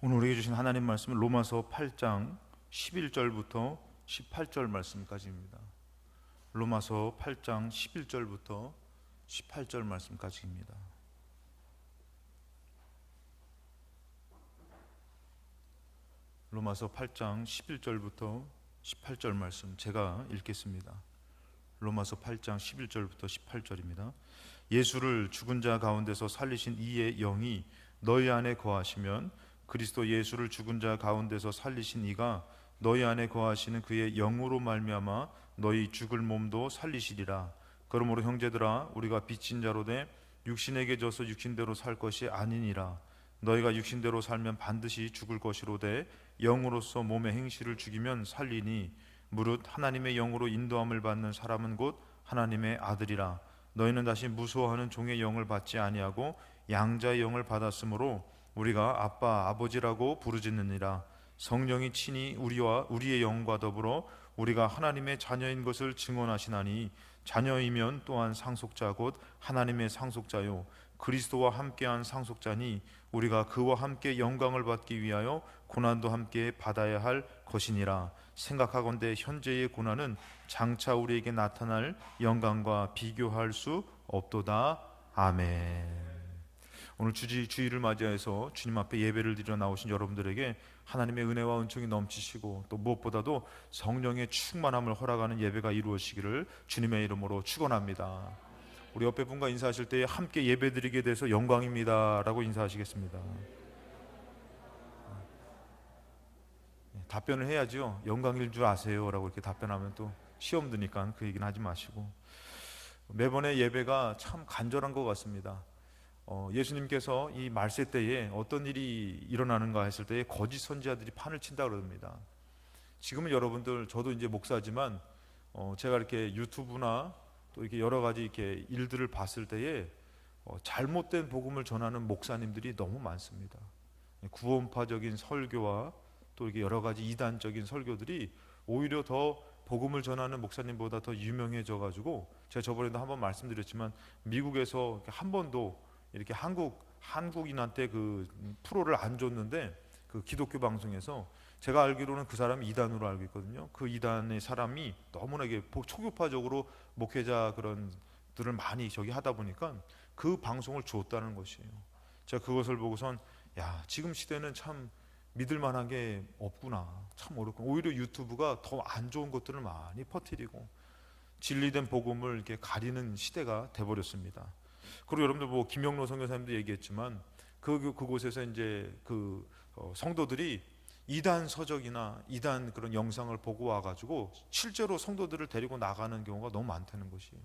오늘 우리에게 주신 하나님 말씀은 로마서 8장 11절부터 18절 말씀까지입니다. 로마서 8장 11절부터 18절 말씀까지입니다. 로마서 8장 11절부터 18절 말씀 제가 읽겠습니다. 로마서 8장 11절부터 18절입니다. 예수를 죽은 자 가운데서 살리신 이의 영이 너희 안에 거하시면 그리스도 예수를 죽은 자 가운데서 살리신 이가 너희 안에 거하시는 그의 영으로 말미암아 너희 죽을 몸도 살리시리라. 그러므로 형제들아 우리가 빚진 자로 돼 육신에게 져서 육신대로 살 것이 아니니라. 너희가 육신대로 살면 반드시 죽을 것이로되 영으로서 몸의 행실을 죽이면 살리니 무릇 하나님의 영으로 인도함을 받는 사람은 곧 하나님의 아들이라. 너희는 다시 무소하는 종의 영을 받지 아니하고 양자의 영을 받았으므로 우리가 아빠 아버지라고 부르짖느니라. 성령이 친히 우리와 우리의 영과 더불어 우리가 하나님의 자녀인 것을 증언하시나니 자녀이면 또한 상속자 곧 하나님의 상속자요 그리스도와 함께한 상속자니 우리가 그와 함께 영광을 받기 위하여 고난도 함께 받아야 할 것이니라. 생각하건대 현재의 고난은 장차 우리에게 나타날 영광과 비교할 수 없도다. 아멘. 오늘 주일을 맞이해서 주님 앞에 예배를 드려 나오신 여러분들에게 하나님의 은혜와 은총이 넘치시고 또 무엇보다도 성령의 충만함을 허락하는 예배가 이루어지기를 주님의 이름으로 축원합니다. 우리 옆에 분과 인사하실 때 함께 예배드리게 돼서 영광입니다 라고 인사하시겠습니다. 답변을 해야죠. 영광일 줄 아세요 라고 이렇게 답변하면 또 시험 드니까 그 얘기는 하지 마시고, 매번의 예배가 참 간절한 것 같습니다. 예수님께서 이 말세 때에 어떤 일이 일어나는가 했을 때에 거짓 선지자들이 판을 친다 그럽니다. 지금은 여러분들, 저도 이제 목사지만 제가 이렇게 유튜브나 또 이렇게 여러 가지 이렇게 일들을 봤을 때에 잘못된 복음을 전하는 목사님들이 너무 많습니다. 구원파적인 설교와 또 이렇게 여러 가지 이단적인 설교들이 오히려 더 복음을 전하는 목사님보다 더 유명해져 가지고, 제가 저번에도 한번 말씀드렸지만 미국에서 한 번도 이렇게 한국인한테 그 프로를 안 줬는데 그 기독교 방송에서 제가 알기로는 그 사람이 이단으로 알고 있거든요. 그 이단의 사람이 너무나 이게 초교파적으로 목회자 그런 들을 많이 저기 하다 보니까 그 방송을 줬다는 것이에요. 제가 그것을 보고선 야, 지금 시대는 참 믿을 만한 게 없구나, 참 어렵구나. 오히려 유튜브가 더 안 좋은 것들을 많이 퍼뜨리고 진리된 복음을 이렇게 가리는 시대가 돼버렸습니다. 그리고 여러분들 뭐 김영로 선교사님도 얘기했지만 그곳에서 이제 성도들이 이단 서적이나 이단 그런 영상을 보고 와가지고 실제로 성도들을 데리고 나가는 경우가 너무 많다는 것이에요.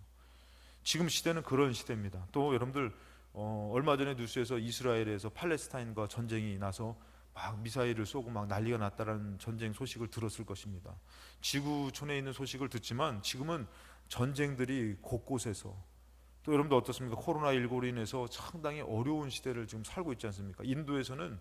지금 시대는 그런 시대입니다. 또 여러분들 얼마 전에 뉴스에서 이스라엘에서 팔레스타인과 전쟁이 나서 막 미사일을 쏘고 막 난리가 났다는 전쟁 소식을 들었을 것입니다. 지구촌에 있는 소식을 듣지만 지금은 전쟁들이 곳곳에서, 또 여러분들 어떻습니까? 코로나19로 인해서 상당히 어려운 시대를 지금 살고 있지 않습니까? 인도에서는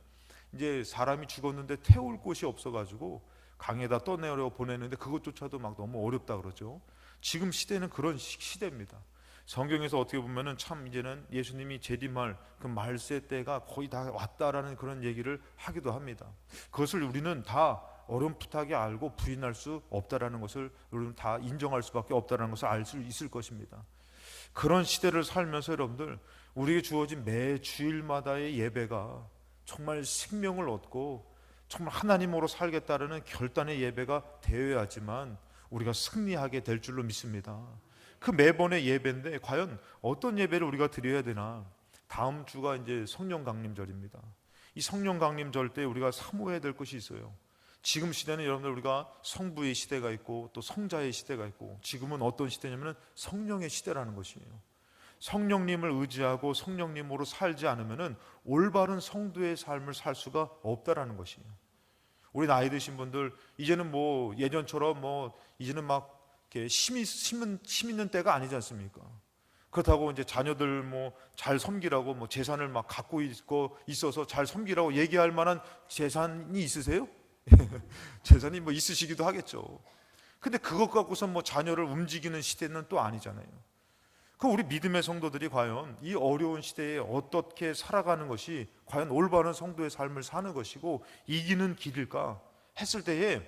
이제 사람이 죽었는데 태울 곳이 없어가지고 강에다 떠내려 보내는데 그것조차도 막 너무 어렵다 그러죠. 지금 시대는 그런 시대입니다. 성경에서 어떻게 보면은 참 이제는 예수님이 재림할 그 말세 때가 거의 다 왔다라는 그런 얘기를 하기도 합니다. 그것을 우리는 다 어렴풋하게 알고 부인할 수 없다라는 것을 우리는 다 인정할 수밖에 없다라는 것을 알 수 있을 것입니다. 그런 시대를 살면서 여러분들, 우리에게 주어진 매 주일마다의 예배가 정말 생명을 얻고 정말 하나님으로 살겠다라는 결단의 예배가 되어야지만 우리가 승리하게 될 줄로 믿습니다. 그 매번의 예배인데 과연 어떤 예배를 우리가 드려야 되나? 다음 주가 이제 성령 강림절입니다. 이 성령 강림절 때 우리가 사모해야 될 것이 있어요. 지금 시대는 여러분들 우리가 성부의 시대가 있고 또 성자의 시대가 있고, 지금은 어떤 시대냐면 성령의 시대라는 것이에요. 성령님을 의지하고 성령님으로 살지 않으면 올바른 성도의 삶을 살 수가 없다라는 것이에요. 우리 나이 드신 분들 이제는 뭐 예전처럼 뭐 이제는 막 이렇게 힘 있는 때가 아니지 않습니까? 그렇다고 이제 자녀들 뭐 잘 섬기라고 뭐 재산을 막 갖고 있어서 잘 섬기라고 얘기할 만한 재산이 있으세요? 재산이 뭐 있으시기도 하겠죠. 근데 그것 갖고서 뭐 자녀를 움직이는 시대는 또 아니잖아요. 그 우리 믿음의 성도들이 과연 이 어려운 시대에 어떻게 살아가는 것이 과연 올바른 성도의 삶을 사는 것이고 이기는 길일까 했을 때에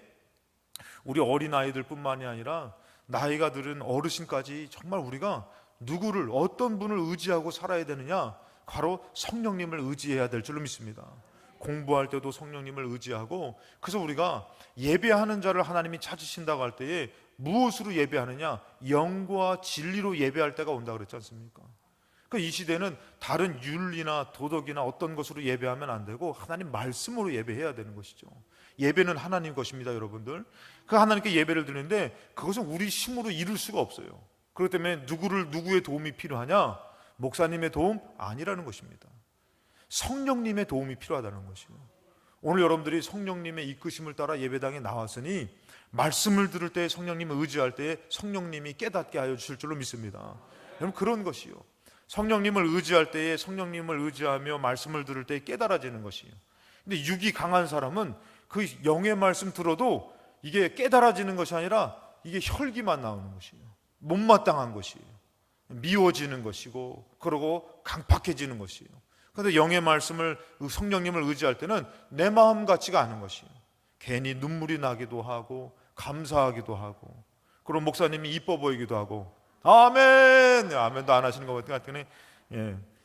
우리 어린아이들 뿐만이 아니라 나이가 들은 어르신까지 정말 우리가 누구를 어떤 분을 의지하고 살아야 되느냐, 바로 성령님을 의지해야 될 줄로 믿습니다. 공부할 때도 성령님을 의지하고, 그래서 우리가 예배하는 자를 하나님이 찾으신다고 할 때에 무엇으로 예배하느냐, 영과 진리로 예배할 때가 온다 그랬지 않습니까? 그러니까 이 시대는 다른 윤리나 도덕이나 어떤 것으로 예배하면 안 되고 하나님 말씀으로 예배해야 되는 것이죠. 예배는 하나님 것입니다, 여러분들. 그 하나님께 예배를 드리는데 그것은 우리 힘으로 이룰 수가 없어요. 그렇기 때문에 누구의 도움이 필요하냐? 목사님의 도움 아니라는 것입니다. 성령님의 도움이 필요하다는 것이에요. 오늘 여러분들이 성령님의 이끄심을 따라 예배당에 나왔으니 말씀을 들을 때 성령님을 의지할 때 성령님이 깨닫게 하여 주실 줄로 믿습니다. 여러분, 그런 것이요, 성령님을 의지할 때에 성령님을 의지하며 말씀을 들을 때 깨달아지는 것이에요. 근데 육이 강한 사람은 그 영의 말씀 들어도 이게 깨달아지는 것이 아니라 이게 혈기만 나오는 것이에요. 못마땅한 것이에요. 미워지는 것이고 그러고 강팍해지는 것이에요. 그런데 영의 말씀을, 성령님을 의지할 때는 내 마음 같지가 않은 것이에요. 괜히 눈물이 나기도 하고 감사하기도 하고, 그리고 목사님이 이뻐 보이기도 하고 아멘, 아멘도 안 하시는 것 같더니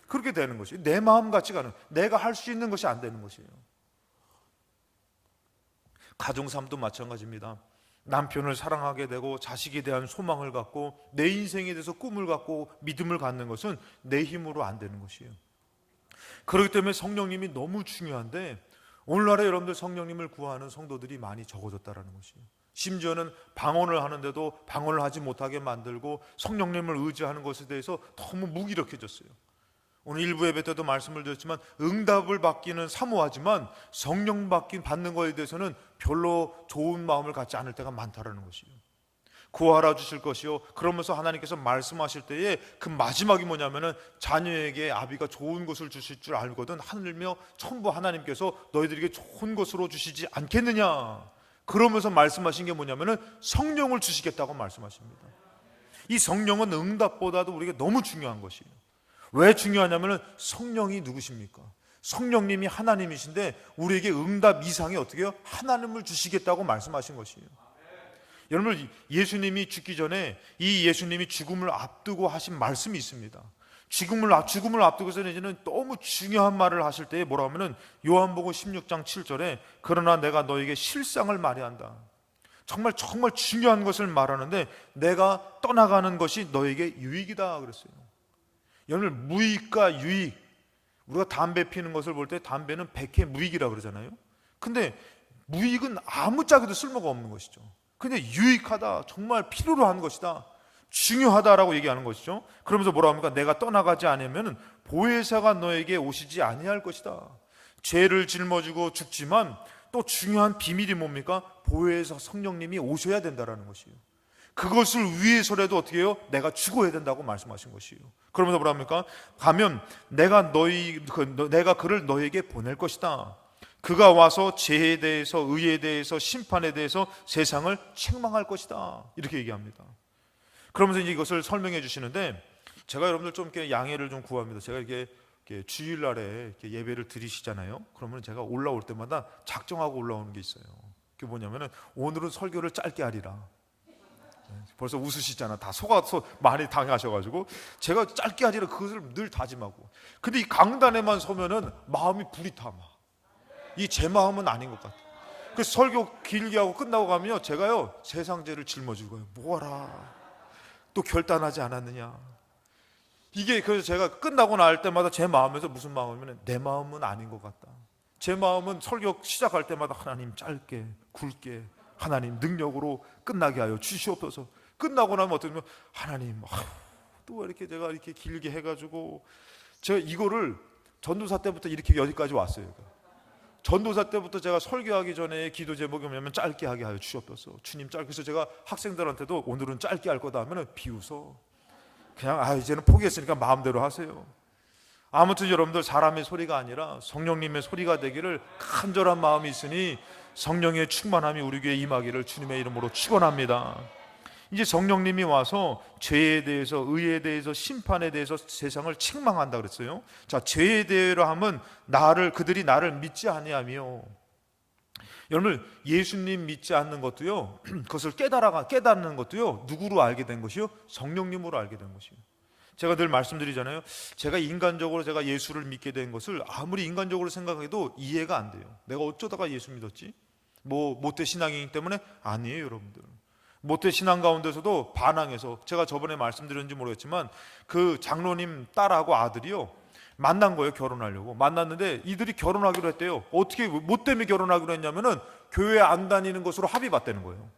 그렇게 되는 것이에요. 내 마음 같지가 않은, 내가 할 수 있는 것이 안 되는 것이에요. 가정삶도 마찬가지입니다. 남편을 사랑하게 되고 자식에 대한 소망을 갖고 내 인생에 대해서 꿈을 갖고 믿음을 갖는 것은 내 힘으로 안 되는 것이에요. 그렇기 때문에 성령님이 너무 중요한데 오늘날에 여러분들 성령님을 구하는 성도들이 많이 적어졌다는 것이에요. 심지어는 방언을 하는데도 방언을 하지 못하게 만들고 성령님을 의지하는 것에 대해서 너무 무기력해졌어요. 오늘 일부 예배 때도 말씀을 드렸지만 응답을 받기는 사모하지만 성령 받는 것에 대해서는 별로 좋은 마음을 갖지 않을 때가 많다라는 것이에요. 구하라 주실 것이요, 그러면서 하나님께서 말씀하실 때에 그 마지막이 뭐냐면은 자녀에게 아비가 좋은 것을 주실 줄 알거든 하늘며 천부 하나님께서 너희들에게 좋은 것으로 주시지 않겠느냐, 그러면서 말씀하신 게 뭐냐면은 성령을 주시겠다고 말씀하십니다. 이 성령은 응답보다도 우리에게 너무 중요한 것이에요. 왜 중요하냐면은 성령이 누구십니까? 성령님이 하나님이신데 우리에게 응답 이상의 어떻게 해요? 하나님을 주시겠다고 말씀하신 것이에요. 여러분, 예수님이 죽기 전에 이 예수님이 죽음을 앞두고 하신 말씀이 있습니다. 죽음을 앞두고서는 이제는 너무 중요한 말을 하실 때에 뭐라고 하면은 요한복음 16장 7절에 그러나 내가 너에게 실상을 말해한다. 정말 중요한 것을 말하는데 내가 떠나가는 것이 너에게 유익이다 그랬어요. 여러분, 무익과 유익, 우리가 담배 피는 것을 볼 때 담배는 백해 무익이라고 그러잖아요. 근데 무익은 아무짝에도 쓸모가 없는 것이죠. 근데 유익하다, 정말 필요로 한 것이다, 중요하다라고 얘기하는 것이죠. 그러면서 뭐라고 합니까? 내가 떠나가지 않으면 보혜사가 너에게 오시지 아니할 것이다. 죄를 짊어지고 죽지만 또 중요한 비밀이 뭡니까? 보혜사 성령님이 오셔야 된다라는 것이에요. 그것을 위해서라도 어떻게 해요? 내가 죽어야 된다고 말씀하신 것이에요. 그러면서 뭐라 합니까? 가면 내가 그를 너에게 보낼 것이다. 그가 와서 죄에 대해서, 의에 대해서, 심판에 대해서 세상을 책망할 것이다, 이렇게 얘기합니다. 그러면서 이제 이것을 설명해 주시는데 제가 여러분들 좀 이렇게 양해를 좀 구합니다. 제가 이렇게 주일날에 이렇게 예배를 드리시잖아요. 그러면 제가 올라올 때마다 작정하고 올라오는 게 있어요. 그게 뭐냐면은 오늘은 설교를 짧게 하리라. 벌써 웃으시잖아. 다 속아서 많이 당하셔가지고 제가 짧게 하리라 그것을 늘 다짐하고. 근데 이 강단에만 서면은 마음이 불이 타. 이 제 마음은 아닌 것 같아. 그래서 설교 길게 하고 끝나고 가면요, 제가요 세상 죄를 짊어지고 가요. 뭐하라, 또 결단하지 않았느냐. 이게 그래서 제가 끝나고 날 때마다 제 마음에서 무슨 마음이면 내 마음은 아닌 것 같다. 제 마음은 설교 시작할 때마다 하나님 짧게 굵게 하나님 능력으로 끝나게 하여 주시옵소서. 끝나고 나면 어떠면 하나님 또 이렇게 제가 이렇게 길게 해가지고 제가 이거를 전도사 때부터 이렇게 여기까지 왔어요. 전도사 때부터 제가 설교하기 전에 기도 제목이 뭐냐면 짧게 하게 하여 주시옵소서. 주님 짧게. 그래서 제가 학생들한테도 오늘은 짧게 할 거다 하면은 비웃어. 그냥 이제는 포기했으니까 마음대로 하세요. 아무튼 여러분들, 사람의 소리가 아니라 성령님의 소리가 되기를 간절한 마음이 있으니 성령의 충만함이 우리 교회에 임하기를 주님의 이름으로 축원합니다. 이제 성령님이 와서 죄에 대해서, 의에 대해서, 심판에 대해서 세상을 책망한다 그랬어요. 자, 죄에 대하여 하면 그들이 나를 믿지 아니하며. 여러분, 예수님 믿지 않는 것도요, 그것을 깨닫는 것도요, 누구로 알게 된 것이요? 성령님으로 알게 된 것이요. 제가 늘 말씀드리잖아요. 제가 예수를 믿게 된 것을 아무리 인간적으로 생각해도 이해가 안 돼요. 내가 어쩌다가 예수 믿었지? 모태 신앙이기 때문에 아니에요, 여러분들. 모태 신앙 가운데서도 반항해서, 제가 저번에 말씀드렸는지 모르겠지만 그 장로님 딸하고 아들이요, 만난 거예요. 결혼하려고 만났는데 이들이 결혼하기로 했대요. 어떻게, 뭐 때문에 결혼하기로 했냐면은 교회 안 다니는 것으로 합의 봤다는 거예요.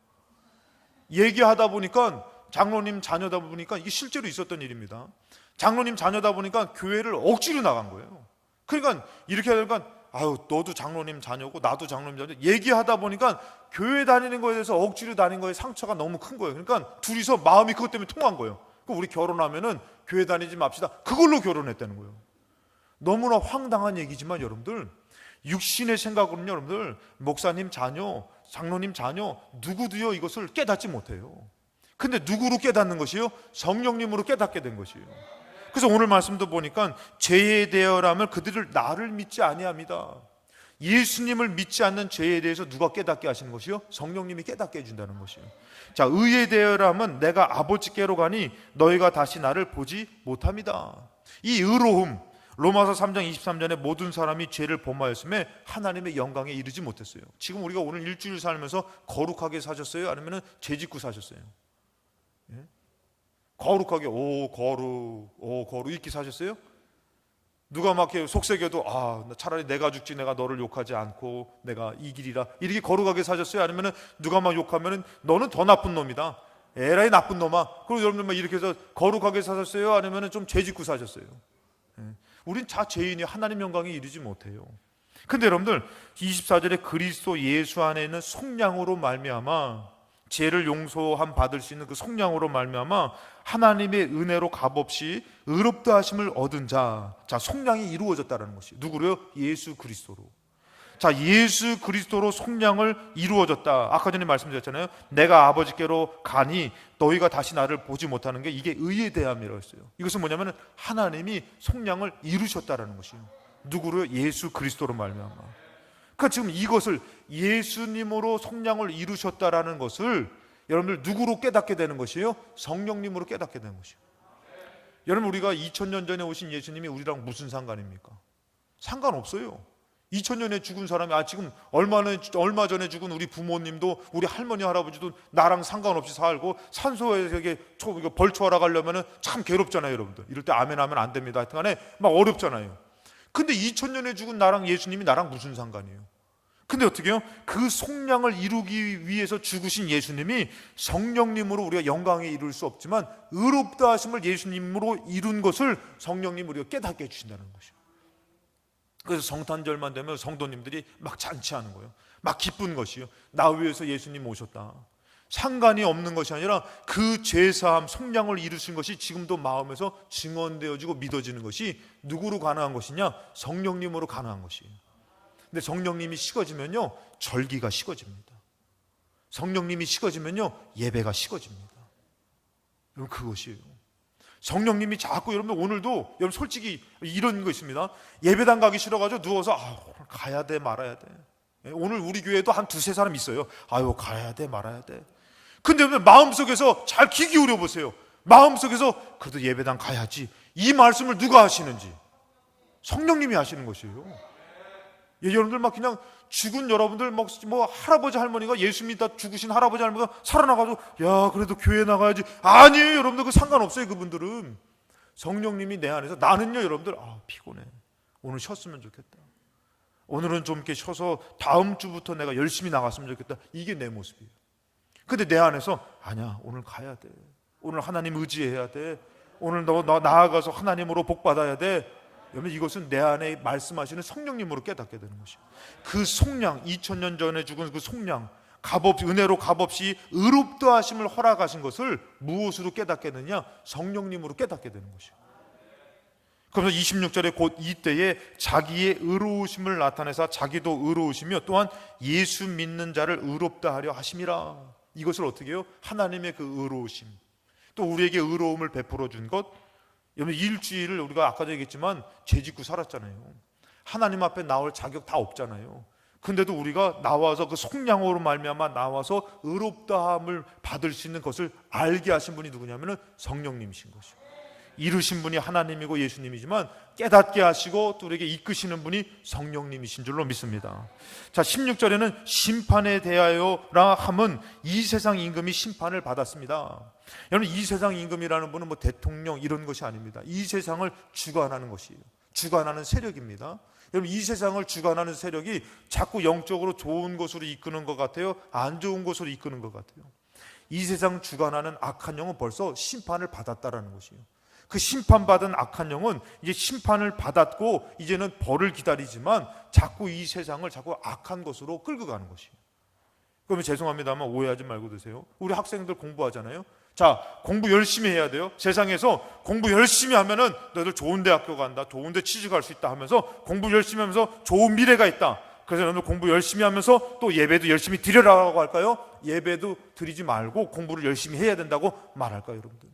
얘기하다 보니까, 장로님 자녀다 보니까, 이게 실제로 있었던 일입니다. 장로님 자녀다 보니까 교회를 억지로 나간 거예요. 그러니까 이렇게 하니까, 아유, 너도 장로님 자녀고 나도 장로님 자녀, 얘기하다 보니까 교회 다니는 거에 대해서 억지로 다닌 거에 상처가 너무 큰 거예요. 그러니까 둘이서 마음이 그것 때문에 통한 거예요. 그럼 우리 결혼하면은 교회 다니지 맙시다. 그걸로 결혼했다는 거예요. 너무나 황당한 얘기지만 여러분들, 육신의 생각으로는 여러분들, 목사님 자녀, 장로님 자녀 누구도요 이것을 깨닫지 못해요. 근데 누구로 깨닫는 것이요? 성령님으로 깨닫게 된 것이에요. 그래서 오늘 말씀도 보니까 죄에 대하여라면 그들을 나를 믿지 아니합니다. 예수님을 믿지 않는 죄에 대해서 누가 깨닫게 하시는 것이요? 성령님이 깨닫게 해준다는 것이에요. 자, 의에 대하여라면 내가 아버지께로 가니 너희가 다시 나를 보지 못합니다. 이 의로움, 로마서 3장 23절에 모든 사람이 죄를 범하였음에 하나님의 영광에 이르지 못했어요. 지금 우리가 오늘 일주일 살면서 거룩하게 사셨어요? 아니면 죄 짓고 사셨어요? 예? 거룩하게 거룩 이렇게 사셨어요? 누가 막 이렇게 속삭여도 차라리 내가 죽지, 내가 너를 욕하지 않고 내가 이 길이라, 이렇게 거룩하게 사셨어요? 아니면 누가 막 욕하면 너는 더 나쁜 놈이다, 에라이 나쁜 놈아, 그리고 여러분들 막 이렇게 해서 거룩하게 사셨어요? 아니면 좀 죄 짓고 사셨어요? 우린 다 죄인이 하나님 영광에 이르지 못해요. 근데 여러분들 24절에 그리스도 예수 안에 있는 속량으로 말미암아, 죄를 용서함 받을 수 있는 그 속량으로 말미암아 하나님의 은혜로 값없이 의롭다 하심을 얻은 자, 속량이 이루어졌다는 것이 누구로요? 예수 그리스도로. 자, 예수 그리스도로 속량을 이루어졌다. 아까 전에 말씀드렸잖아요. 내가 아버지께로 가니 너희가 다시 나를 보지 못하는 게, 이게 의에 대함이라고 했어요. 이것은 뭐냐면 하나님이 속량을 이루셨다라는 것이에요. 누구로요? 예수 그리스도로 말미암아. 그러니까 지금 이것을 예수님으로 속량을 이루셨다라는 것을 여러분들 누구로 깨닫게 되는 것이에요? 성령님으로 깨닫게 되는 것이에요. 여러분, 우리가 2000년 전에 오신 예수님이 우리랑 무슨 상관입니까? 상관없어요. 2000년에 죽은 사람이 지금 얼마 전에 죽은 우리 부모님도, 우리 할머니 할아버지도 나랑 상관없이 살고, 산소에서 벌초하러 가려면 참 괴롭잖아요. 여러분들 이럴 때 아멘 하면 안 됩니다. 하여튼간에 막 어렵잖아요. 근데 2000년에 죽은 나랑 예수님이 나랑 무슨 상관이에요? 근데 어떻게 해요? 그 속량을 이루기 위해서 죽으신 예수님이 성령님으로 우리가 영광에 이룰 수 없지만 의롭다 하심을 예수님으로 이룬 것을 성령님 우리가 깨닫게 해주신다는 것이에요. 그래서 성탄절만 되면 성도님들이 막 잔치하는 거예요. 막 기쁜 것이요. 나 위해서 예수님 오셨다. 상관이 없는 것이 아니라 그 죄사함, 속량을 이루신 것이 지금도 마음에서 증언되어지고 믿어지는 것이 누구로 가능한 것이냐? 성령님으로 가능한 것이에요. 근데 성령님이 식어지면요, 절기가 식어집니다. 성령님이 식어지면요, 예배가 식어집니다. 여러분, 그것이에요. 성령님이 자꾸, 여러분 오늘도 여러분 솔직히 이런 거 있습니다. 예배당 가기 싫어가지고 누워서 오늘 가야 돼 말아야 돼. 오늘 우리 교회에도 한 두세 사람 있어요. 가야 돼 말아야 돼. 근데 여러분 마음속에서 잘 귀 기울여 보세요. 마음속에서 그래도 예배당 가야지, 이 말씀을 누가 하시는지 성령님이 하시는 것이에요. 여러분들 막 그냥 죽은 여러분들 뭐 할아버지 할머니가, 예수 믿다 죽으신 할아버지 할머니가 살아나가지고 야 그래도 교회 나가야지, 아니에요. 여러분들 그 상관없어요. 그분들은 성령님이 내 안에서, 나는요 여러분들 피곤해, 오늘 쉬었으면 좋겠다, 오늘은 좀 이렇게 쉬어서 다음 주부터 내가 열심히 나갔으면 좋겠다, 이게 내 모습이에요. 근데 내 안에서 아니야, 오늘 가야 돼, 오늘 하나님 의지해야 돼, 오늘 너 나아가서 하나님으로 복 받아야 돼. 여러분, 이것은 내 안에 말씀하시는 성령님으로 깨닫게 되는 것이에요. 그 속량, 2000년 전에 죽은 그 속량, 은혜로 값없이 의롭다 하심을 허락하신 것을 무엇으로 깨닫게 되느냐? 성령님으로 깨닫게 되는 것이에요. 그래서 26절에 곧 이때에 자기의 의로우심을 나타내사 자기도 의로우시며 또한 예수 믿는 자를 의롭다 하려 하심이라. 이것을 어떻게 해요? 하나님의 그 의로우심, 또 우리에게 의로움을 베풀어 준 것. 여러분, 일주일을 우리가 아까도 얘기했지만 죄 짓고 살았잖아요. 하나님 앞에 나올 자격 다 없잖아요. 근데도 우리가 나와서 그 속량으로 말미암아 나와서 의롭다함을 받을 수 있는 것을 알게 하신 분이 누구냐면은 성령님이신 것이고, 이루신 분이 하나님이고 예수님이지만 깨닫게 하시고 또 우리에게 이끄시는 분이 성령님이신 줄로 믿습니다. 자, 16절에는 심판에 대하여라 함은 이 세상 임금이 심판을 받았습니다. 여러분, 이 세상 임금이라는 분은 뭐 대통령 이런 것이 아닙니다. 이 세상을 주관하는 것이에요. 주관하는 세력입니다. 여러분, 이 세상을 주관하는 세력이 자꾸 영적으로 좋은 곳으로 이끄는 것 같아요? 안 좋은 곳으로 이끄는 것 같아요? 이 세상 주관하는 악한 영은 벌써 심판을 받았다라는 것이에요. 그 심판받은 악한 영은 이제 심판을 받았고 이제는 벌을 기다리지만 자꾸 이 세상을 자꾸 악한 것으로 끌고 가는 것이에요. 그러면 죄송합니다만 오해하지 말고 드세요. 우리 학생들 공부하잖아요. 자, 공부 열심히 해야 돼요. 세상에서 공부 열심히 하면은 너희들 좋은 대학교 간다, 좋은 데 취직할 수 있다 하면서 공부 열심히 하면서 좋은 미래가 있다. 그래서 너희들 공부 열심히 하면서 또 예배도 열심히 드리라고 할까요? 예배도 드리지 말고 공부를 열심히 해야 된다고 말할까요, 여러분들?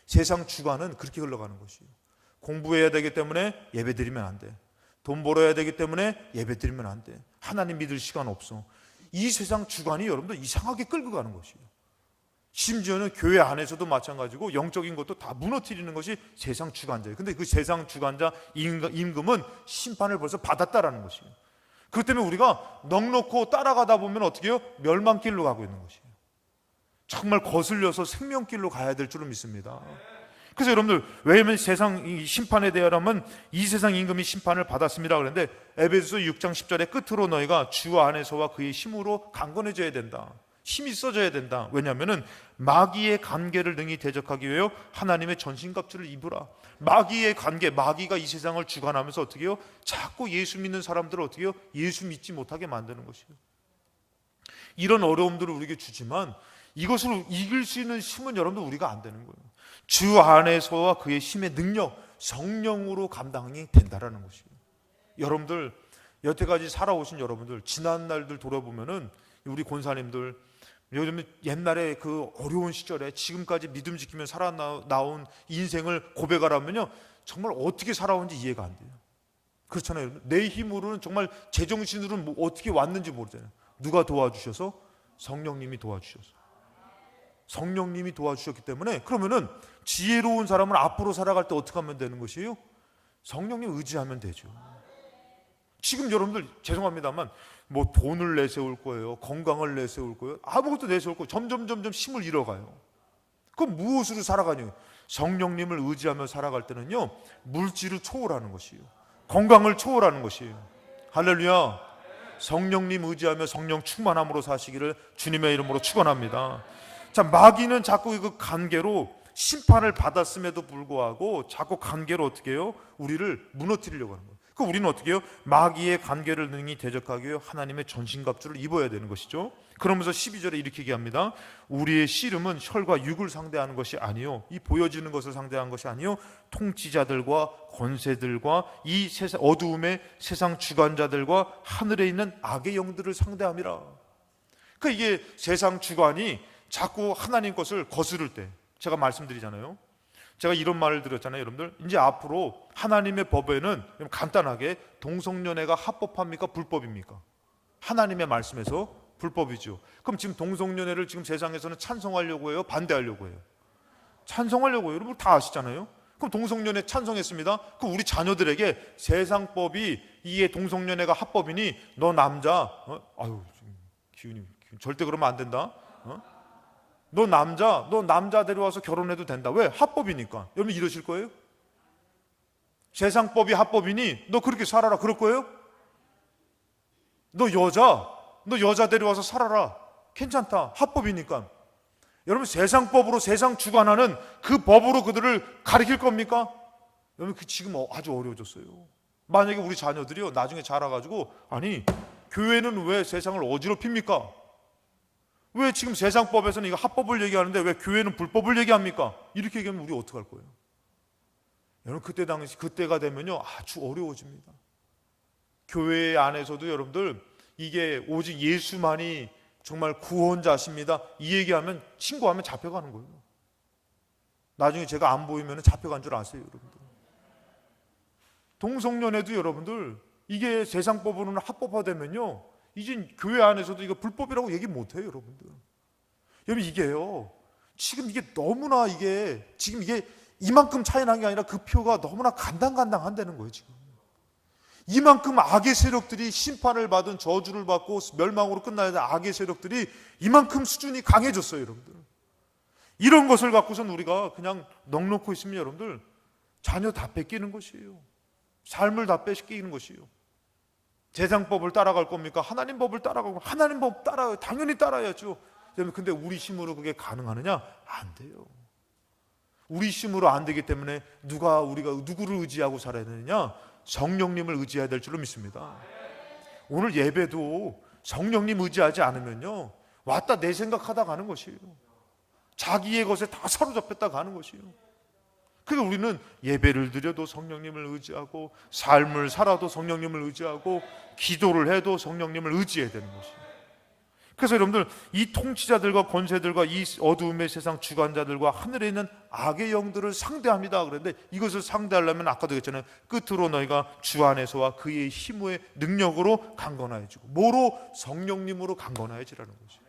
세상 주관은 그렇게 흘러가는 것이에요. 공부해야 되기 때문에 예배 드리면 안 돼. 돈 벌어야 되기 때문에 예배 드리면 안 돼. 하나님 믿을 시간 없어. 이 세상 주관이 여러분들 이상하게 끌고 가는 것이에요. 심지어는 교회 안에서도 마찬가지고 영적인 것도 다 무너뜨리는 것이 세상 주관자예요. 근데 그 세상 주관자 임금은 심판을 벌써 받았다라는 것이에요. 그렇기 때문에 우리가 넉넉고 따라가다 보면 어떻게 해요? 멸망길로 가고 있는 것이에요. 정말 거슬려서 생명길로 가야 될 줄은 믿습니다. 그래서 여러분들, 왜냐하면 세상 심판에 대하여라면 이 세상 임금이 심판을 받았습니다 그런데 에베소서 6장 10절의 끝으로 너희가 주 안에서와 그의 힘으로 강건해져야 된다. 힘이 있어져야 된다. 왜냐하면 마귀의 관계를 능히 대적하기 위하여 하나님의 전신갑주를 입으라. 마귀의 관계, 마귀가 이 세상을 주관하면서 어떻게 해요? 자꾸 예수 믿는 사람들을 어떻게 해요? 예수 믿지 못하게 만드는 것이에요. 이런 어려움들을 우리에게 주지만 이것을 이길 수 있는 힘은 여러분들 우리가 안 되는 거예요. 주 안에서와 그의 힘의 능력, 성령으로 감당이 된다라는 것이에요. 여러분들, 여태까지 살아오신 여러분들, 지난 날들 돌아보면은 우리 권사님들, 요즘 옛날에 그 어려운 시절에 지금까지 믿음 지키며 살아나온 인생을 고백하라면요, 정말 어떻게 살아온지 이해가 안 돼요. 그렇잖아요. 내 힘으로는 정말 제정신으로는 뭐 어떻게 왔는지 모르잖아요. 누가 도와주셔서? 성령님이 도와주셔서. 성령님이 도와주셨기 때문에, 그러면은 지혜로운 사람은 앞으로 살아갈 때 어떻게 하면 되는 것이에요? 성령님 의지하면 되죠. 지금 여러분들 죄송합니다만 뭐 돈을 내세울 거예요, 건강을 내세울 거예요, 아무것도 내세울 거예요. 점점 힘을 잃어가요. 그럼 무엇으로 살아가냐? 성령님을 의지하며 살아갈 때는요, 물질을 초월하는 것이에요. 건강을 초월하는 것이에요. 할렐루야. 성령님 의지하며 성령 충만함으로 사시기를 주님의 이름으로 축원합니다. 자, 마귀는 자꾸 그 관계로 심판을 받았음에도 불구하고 자꾸 관계로 어떻게 해요? 우리를 무너뜨리려고 하는 거예요. 그 우리는 어떻게 해요? 마귀의 관계를 능히 대적하기 위해 하나님의 전신갑주를 입어야 되는 것이죠. 그러면서 12절에 이렇게 얘기합니다. 우리의 씨름은 혈과 육을 상대하는 것이 아니요, 이 보여지는 것을 상대하는 것이 아니요, 통치자들과 권세들과 이 세상 어두움의 세상 주관자들과 하늘에 있는 악의 영들을 상대함이라. 그 이게 세상 주관이 자꾸 하나님 것을 거스를 때, 제가 말씀드리잖아요. 제가 이런 말을 드렸잖아요. 여러분들, 이제 앞으로 하나님의 법에는 간단하게 동성연애가 합법합니까? 불법입니까? 하나님의 말씀에서 불법이죠. 그럼 지금 동성연애를 지금 세상에서는 찬성하려고 해요? 반대하려고 해요? 찬성하려고 해요. 여러분 다 아시잖아요. 그럼 동성연애 찬성했습니다. 그럼 우리 자녀들에게 세상법이 이게 동성연애가 합법이니 너 남자, 아유 기훈이 절대 그러면 안 된다. 너 남자 데려와서 결혼해도 된다. 왜? 합법이니까. 여러분 이러실 거예요? 세상법이 합법이니 너 그렇게 살아라. 그럴 거예요? 너 여자 데려와서 살아라. 괜찮다. 합법이니까. 여러분 세상법으로 세상 주관하는 그 법으로 그들을 가리킬 겁니까? 여러분 그 지금 아주 어려워졌어요. 만약에 우리 자녀들이요 나중에 자라가지고 아니 교회는 왜 세상을 어지럽힙니까? 왜 지금 세상법에서는 이거 합법을 얘기하는데 왜 교회는 불법을 얘기합니까? 이렇게 얘기하면 우리 어떡할 거예요? 여러분 그때가 되면요 아주 어려워집니다. 교회 안에서도 여러분들 이게 오직 예수만이 정말 구원자십니다, 이 얘기하면 신고하면 잡혀가는 거예요. 나중에 제가 안 보이면 잡혀간 줄 아세요, 여러분들? 동성연애도 여러분들 이게 세상법으로는 합법화되면요, 이제 교회 안에서도 이거 불법이라고 얘기 못해요, 여러분들. 여러분, 이게요, 지금 이게 너무나 지금 이게 이만큼 차이 난 게 아니라 그 표가 너무나 간당간당한다는 거예요. 지금 이만큼 악의 세력들이 심판을 받은, 저주를 받고 멸망으로 끝나야 될 악의 세력들이 이만큼 수준이 강해졌어요, 여러분들. 이런 것을 갖고선 우리가 그냥 넉넉히 있으면 여러분들 자녀 다 뺏기는 것이에요. 삶을 다 뺏기는 것이에요. 세상법을 따라갈 겁니까? 하나님 법을 따라가고, 하나님 법 당연히 따라야죠. 근데 우리 힘으로 그게 가능하느냐? 안 돼요. 우리 힘으로 안 되기 때문에 우리가 누구를 의지하고 살아야 되느냐? 성령님을 의지해야 될 줄로 믿습니다. 오늘 예배도 성령님 의지하지 않으면요, 왔다 내 생각하다 가는 것이에요. 자기의 것에 다 사로잡혔다 가는 것이에요. 그러니까 우리는 예배를 드려도 성령님을 의지하고, 삶을 살아도 성령님을 의지하고, 기도를 해도 성령님을 의지해야 되는 것이에요. 그래서 여러분들, 이 통치자들과 권세들과 이 어두움의 세상 주관자들과 하늘에 있는 악의 영들을 상대합니다 그런데, 이것을 상대하려면 아까도 얘기했잖아요. 끝으로 너희가 주 안에서와 그의 힘의 능력으로 강건하여지고, 뭐로? 성령님으로 강건하여지라는 것이에요.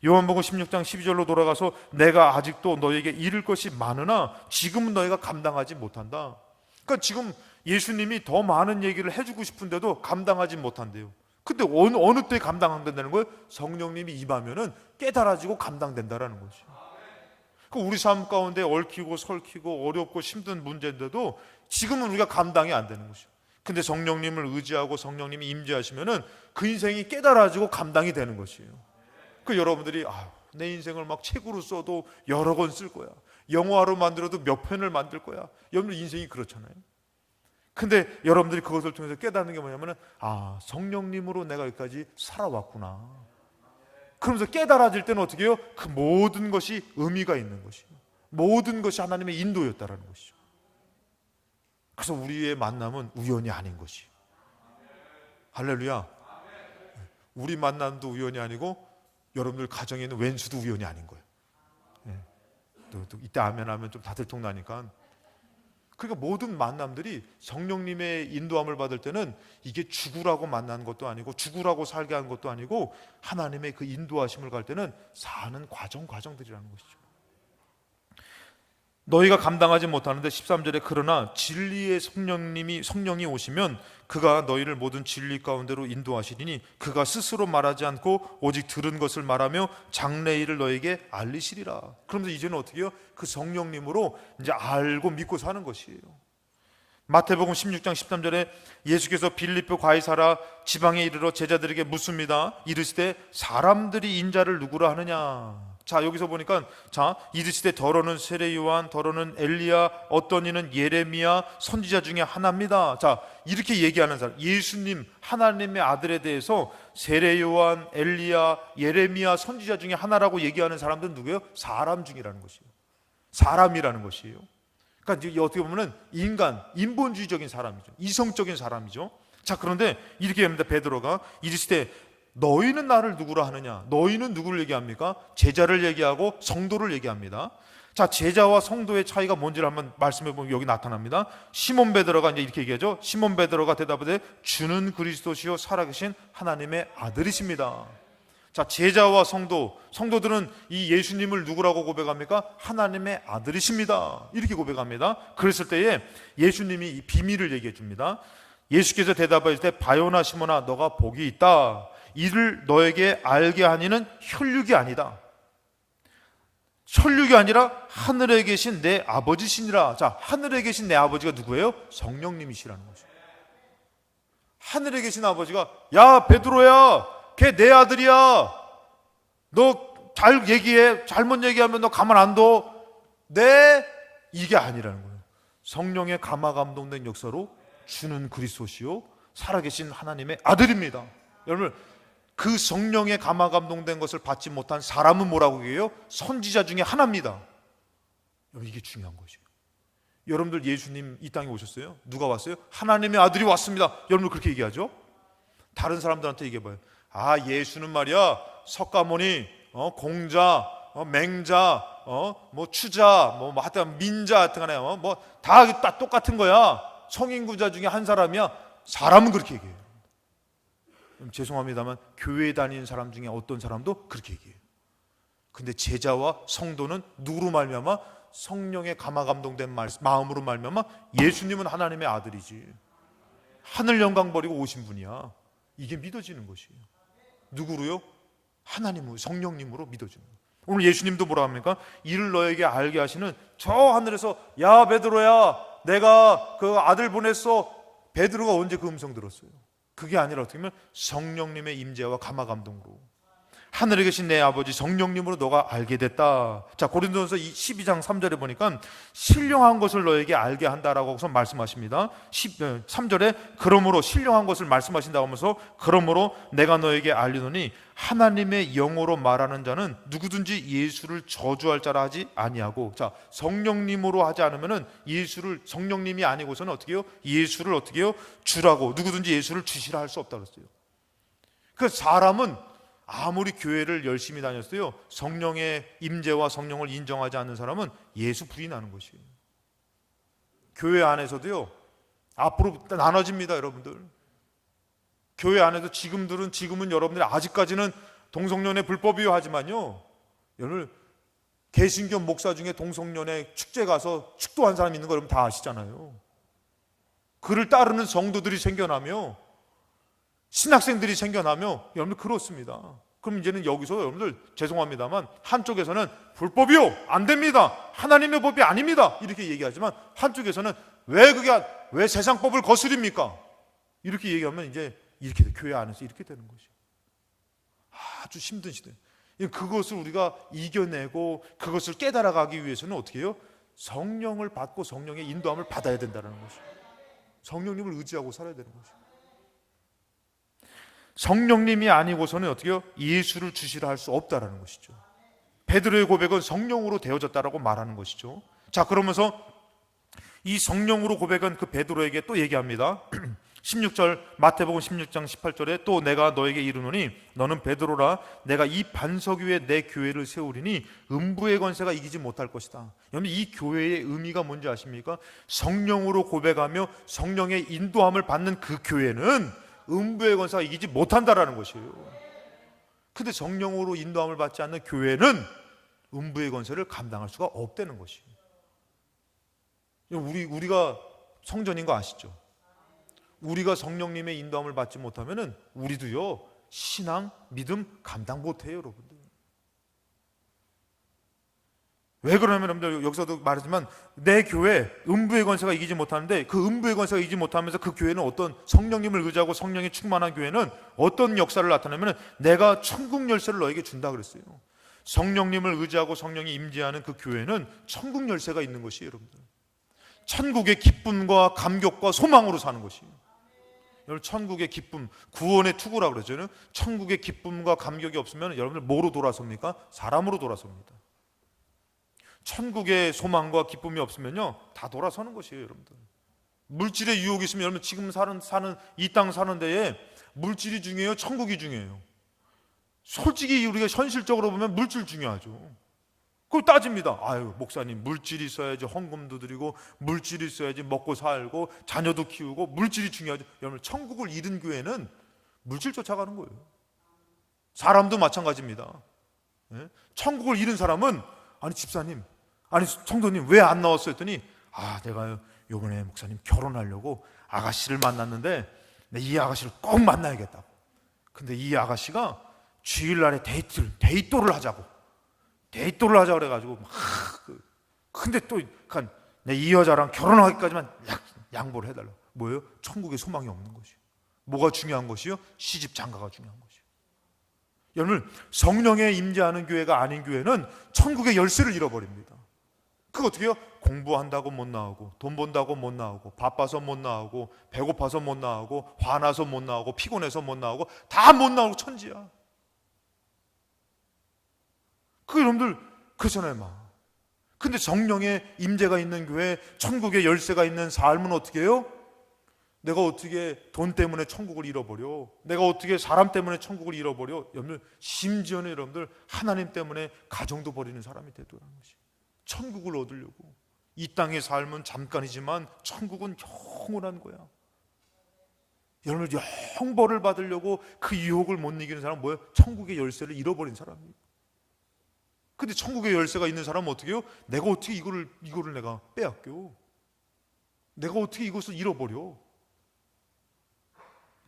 요한복음 16장 12절로 돌아가서 내가 아직도 너에게 이를 것이 많으나 지금은 너희가 감당하지 못한다. 그러니까 지금 예수님이 더 많은 얘기를 해주고 싶은데도 감당하지 못한대요. 근데 어느 때 감당된다는 거예요? 성령님이 임하면은 깨달아지고 감당된다라는 것이죠. 우리 삶 가운데 얽히고 설키고 어렵고 힘든 문제인데도 지금은 우리가 감당이 안 되는 것이죠. 근데 성령님을 의지하고 성령님이 임재하시면은 그 인생이 깨달아지고 감당이 되는 것이에요. 여러분들이 내 인생을 막 책으로 써도 여러 권 쓸 거야, 영화로 만들어도 몇 편을 만들 거야. 여러분들 인생이 그렇잖아요. 근데 여러분들이 그것을 통해서 깨닫는 게 뭐냐면은, 성령님으로 내가 여기까지 살아왔구나. 그러면서 깨달아질 때는 어떻게 해요? 그 모든 것이 의미가 있는 것이에요. 모든 것이 하나님의 인도였다라는 것이죠. 그래서 우리의 만남은 우연이 아닌 것이에요. 할렐루야. 우리 만남도 우연이 아니고 여러분들 가정에 있는 왼수도 우연이 아닌 거예요. 또 이때 하면 좀 다들 통나니까. 그러니까 모든 만남들이 성령님의 인도함을 받을 때는 이게 죽으라고 만난 것도 아니고 죽으라고 살게 한 것도 아니고 하나님의 그 인도하심을 갈 때는 사는 과정들이라는 것이죠. 너희가 감당하지 못하는데 13절에 그러나 진리의 성령이 오시면 그가 너희를 모든 진리 가운데로 인도하시리니 그가 스스로 말하지 않고 오직 들은 것을 말하며 장래일을 너에게 알리시리라. 그러면서 이제는 어떻게 해요? 그 성령님으로 이제 알고 믿고 사는 것이에요. 마태복음 16장 13절에 예수께서 빌립보 가이사라 지방에 이르러 제자들에게 묻습니다. 이르시되 사람들이 인자를 누구라 하느냐. 자, 여기서 보니까 이르시되 더러는 세례 요한, 더러는 엘리야, 어떤 이는 예레미야 선지자 중에 하나입니다. 자, 이렇게 얘기하는 사람, 예수님 하나님의 아들에 대해서 세례 요한, 엘리야, 예레미야 선지자 중에 하나라고 얘기하는 사람들은 누구예요? 사람 중이라는 것이에요. 사람이라는 것이에요. 그러니까 어떻게 보면은 인본주의적인 사람이죠. 이성적인 사람이죠. 자, 그런데 이렇게 합니다. 베드로가 이르시되 너희는 나를 누구라 하느냐? 너희는 누구를 얘기합니까? 제자를 얘기하고 성도를 얘기합니다. 자, 제자와 성도의 차이가 뭔지를 한번 말씀해 보면 여기 나타납니다. 시몬 베드로가 이제 이렇게 얘기하죠. 시몬 베드로가 대답하되 주는 그리스도시요 살아계신 하나님의 아들이십니다. 자, 제자와 성도들은 이 예수님을 누구라고 고백합니까? 하나님의 아들이십니다. 이렇게 고백합니다. 그랬을 때에 예수님이 이 비밀을 얘기해 줍니다. 예수께서 대답하실 때 바요나 시몬아 너가 복이 있다. 이를 너에게 알게 하니는 혈육이 아니다. 혈육이 아니라 하늘에 계신 내 아버지시니라. 자, 하늘에 계신 내 아버지가 누구예요? 성령님이시라는 거죠. 하늘에 계신 아버지가 야 베드로야, 걔 내 아들이야. 너 잘 얘기해. 잘못 얘기하면 너 가만 안 둬. 네, 이게 아니라는 거예요. 성령의 감화 감동된 역사로 주는 그리스도시요 살아계신 하나님의 아들입니다. 여러분, 그 성령의 감화 감동된 것을 받지 못한 사람은 뭐라고 얘기해요? 선지자 중에 하나입니다. 여러분, 이게 중요한 것이에요. 여러분들 예수님 이 땅에 오셨어요? 누가 왔어요? 하나님의 아들이 왔습니다. 여러분 그렇게 얘기하죠? 다른 사람들한테 얘기해봐요. 예수는 말이야 석가모니, 공자, 맹자, 뭐 추자, 뭐 하여튼 민자 같은 간에 뭐 다 똑같은 거야. 성인구자 중에 한 사람이야. 사람은 그렇게 얘기해요. 죄송합니다만 교회에 다니는 사람 중에 어떤 사람도 그렇게 얘기해요. 근데 제자와 성도는 누구로 말미암아? 성령의 감화 감동된 마음으로 말미암아 예수님은 하나님의 아들이지, 하늘 영광 버리고 오신 분이야. 이게 믿어지는 것이에요. 누구로요? 하나님으로, 성령님으로 믿어지는 거예요. 오늘 예수님도 뭐라 합니까? 이를 너에게 알게 하시는 저 하늘에서 야 베드로야 내가 그 아들 보냈어. 베드로가 언제 그 음성 들었어요? 그게 아니라 어떻게 보면 성령님의 임재와 감화 감동으로 하늘에 계신 내 아버지 성령님으로 너가 알게 됐다. 자, 고린도전서 12장 3절에 보니까 신령한 것을 너에게 알게 한다라고 말씀하십니다. 3절에 그러므로 신령한 것을 말씀하신다고 하면서 그러므로 내가 너에게 알리노니 하나님의 영어로 말하는 자는 누구든지 예수를 저주할 자라 하지 아니하고, 자, 성령님으로 하지 않으면은 예수를, 성령님이 아니고서는 어떻게 해요? 예수를 어떻게 해요? 주라고, 누구든지 예수를 주시라 할 수 없다 그랬어요. 그 사람은 아무리 교회를 열심히 다녔어요, 성령의 임재와 성령을 인정하지 않는 사람은 예수 부인하는 것이에요. 교회 안에서도요 앞으로 나눠집니다. 여러분들 교회 안에도 지금은 여러분들이 아직까지는 동성연애 불법이요 하지만요, 여러분 개신교 목사 중에 동성연애 축제 가서 축도한 사람 있는 거 여러분 다 아시잖아요. 그를 따르는 성도들이 생겨나며 신학생들이 생겨나며 여러분들 그렇습니다. 그럼 이제는 여기서 여러분들 죄송합니다만 한쪽에서는 불법이요 안 됩니다, 하나님의 법이 아닙니다 이렇게 얘기하지만 한쪽에서는 왜 세상법을 거스립니까 이렇게 얘기하면 이제 이렇게 교회 안에서 이렇게 되는 것이죠. 아주 힘든 시대. 그것을 우리가 이겨내고 그것을 깨달아가기 위해서는 어떻게 해요? 성령을 받고 성령의 인도함을 받아야 된다는 것이죠. 성령님을 의지하고 살아야 되는 것이죠. 성령님이 아니고서는 어떻게 해요? 예수를 주시라 할 수 없다라는 것이죠. 베드로의 고백은 성령으로 되어졌다라고 말하는 것이죠. 자, 그러면서 이 성령으로 고백한 그 베드로에게 또 얘기합니다. 16절 마태복음 16장 18절에 또 내가 너에게 이르노니 너는 베드로라 내가 이 반석 위에 내 교회를 세우리니 음부의 권세가 이기지 못할 것이다. 여러분 이 교회의 의미가 뭔지 아십니까? 성령으로 고백하며 성령의 인도함을 받는 그 교회는 음부의 권세가 이기지 못한다라는 것이에요. 근데 성령으로 인도함을 받지 않는 교회는 음부의 권세를 감당할 수가 없다는 것이에요. 우리가 성전인 거 아시죠? 우리가 성령님의 인도함을 받지 못하면은 우리도요 신앙, 믿음 감당 못해요, 여러분들. 왜 그러냐면 여러분들 여기서도 말하지만 내 교회 음부의 권세가 이기지 못하는데 그 음부의 권세가 이기지 못하면서 그 교회는 어떤 성령님을 의지하고 성령이 충만한 교회는 어떤 역사를 나타내면 내가 천국 열쇠를 너에게 준다 그랬어요. 성령님을 의지하고 성령이 임재하는 그 교회는 천국 열쇠가 있는 것이에요, 여러분들. 천국의 기쁨과 감격과 소망으로 사는 것이에요. 여러분 천국의 기쁨, 구원의 투구라고 그러죠. 천국의 기쁨과 감격이 없으면 여러분들 뭐로 돌아섭니까? 사람으로 돌아섭니다. 천국의 소망과 기쁨이 없으면요 다 돌아서는 것이에요, 여러분들. 물질의 유혹이 있으면 여러분 지금 사는 이 땅 사는 데에 물질이 중요해요, 천국이 중요해요? 솔직히 우리가 현실적으로 보면 물질 중요하죠. 그걸 따집니다. 아유 목사님 물질이 있어야지 헌금도 드리고 물질이 있어야지 먹고 살고 자녀도 키우고 물질이 중요하죠. 여러분 천국을 잃은 교회는 물질 쫓아가는 거예요. 사람도 마찬가지입니다. 천국을 잃은 사람은 아니 집사님, 아니 성도님 왜 안 나왔어요 했더니 내가 요번에 목사님 결혼하려고 아가씨를 만났는데 이 아가씨를 꼭 만나야겠다고. 근데 이 아가씨가 주일날에 데이트를 하자고 그래가지고 근데 또 이 여자랑 결혼하기까지만 양보를 해달라고. 뭐예요? 천국에 소망이 없는 것이에요. 뭐가 중요한 것이요? 시집 장가가 중요한 것이에요. 여러분 성령에 임재하는 교회가 아닌 교회는 천국의 열쇠를 잃어버립니다. 그거 어떻게 해요? 공부한다고 못 나오고 돈 번다고 못 나오고 바빠서 못 나오고 배고파서 못 나오고 화나서 못 나오고 피곤해서 못 나오고 다 못 나오고 천지야. 그 여러분들 그렇잖아요 막. 근데 성령의 임재가 있는 교회, 천국의 열쇠가 있는 삶은 어떻게 해요? 내가 어떻게 돈 때문에 천국을 잃어버려? 내가 어떻게 사람 때문에 천국을 잃어버려? 여러분들, 심지어는 여러분들 하나님 때문에 가정도 버리는 사람이 되더라는 것이. 천국을 얻으려고. 이 땅의 삶은 잠깐이지만 천국은 영원한 거야. 여러분들, 영벌을 받으려고 그 유혹을 못 이기는 사람은 뭐예요? 천국의 열쇠를 잃어버린 사람이에요. 근데 천국의 열쇠가 있는 사람은 어떻게 해요? 내가 어떻게 이거를 내가 빼앗겨? 내가 어떻게 이것을 잃어버려?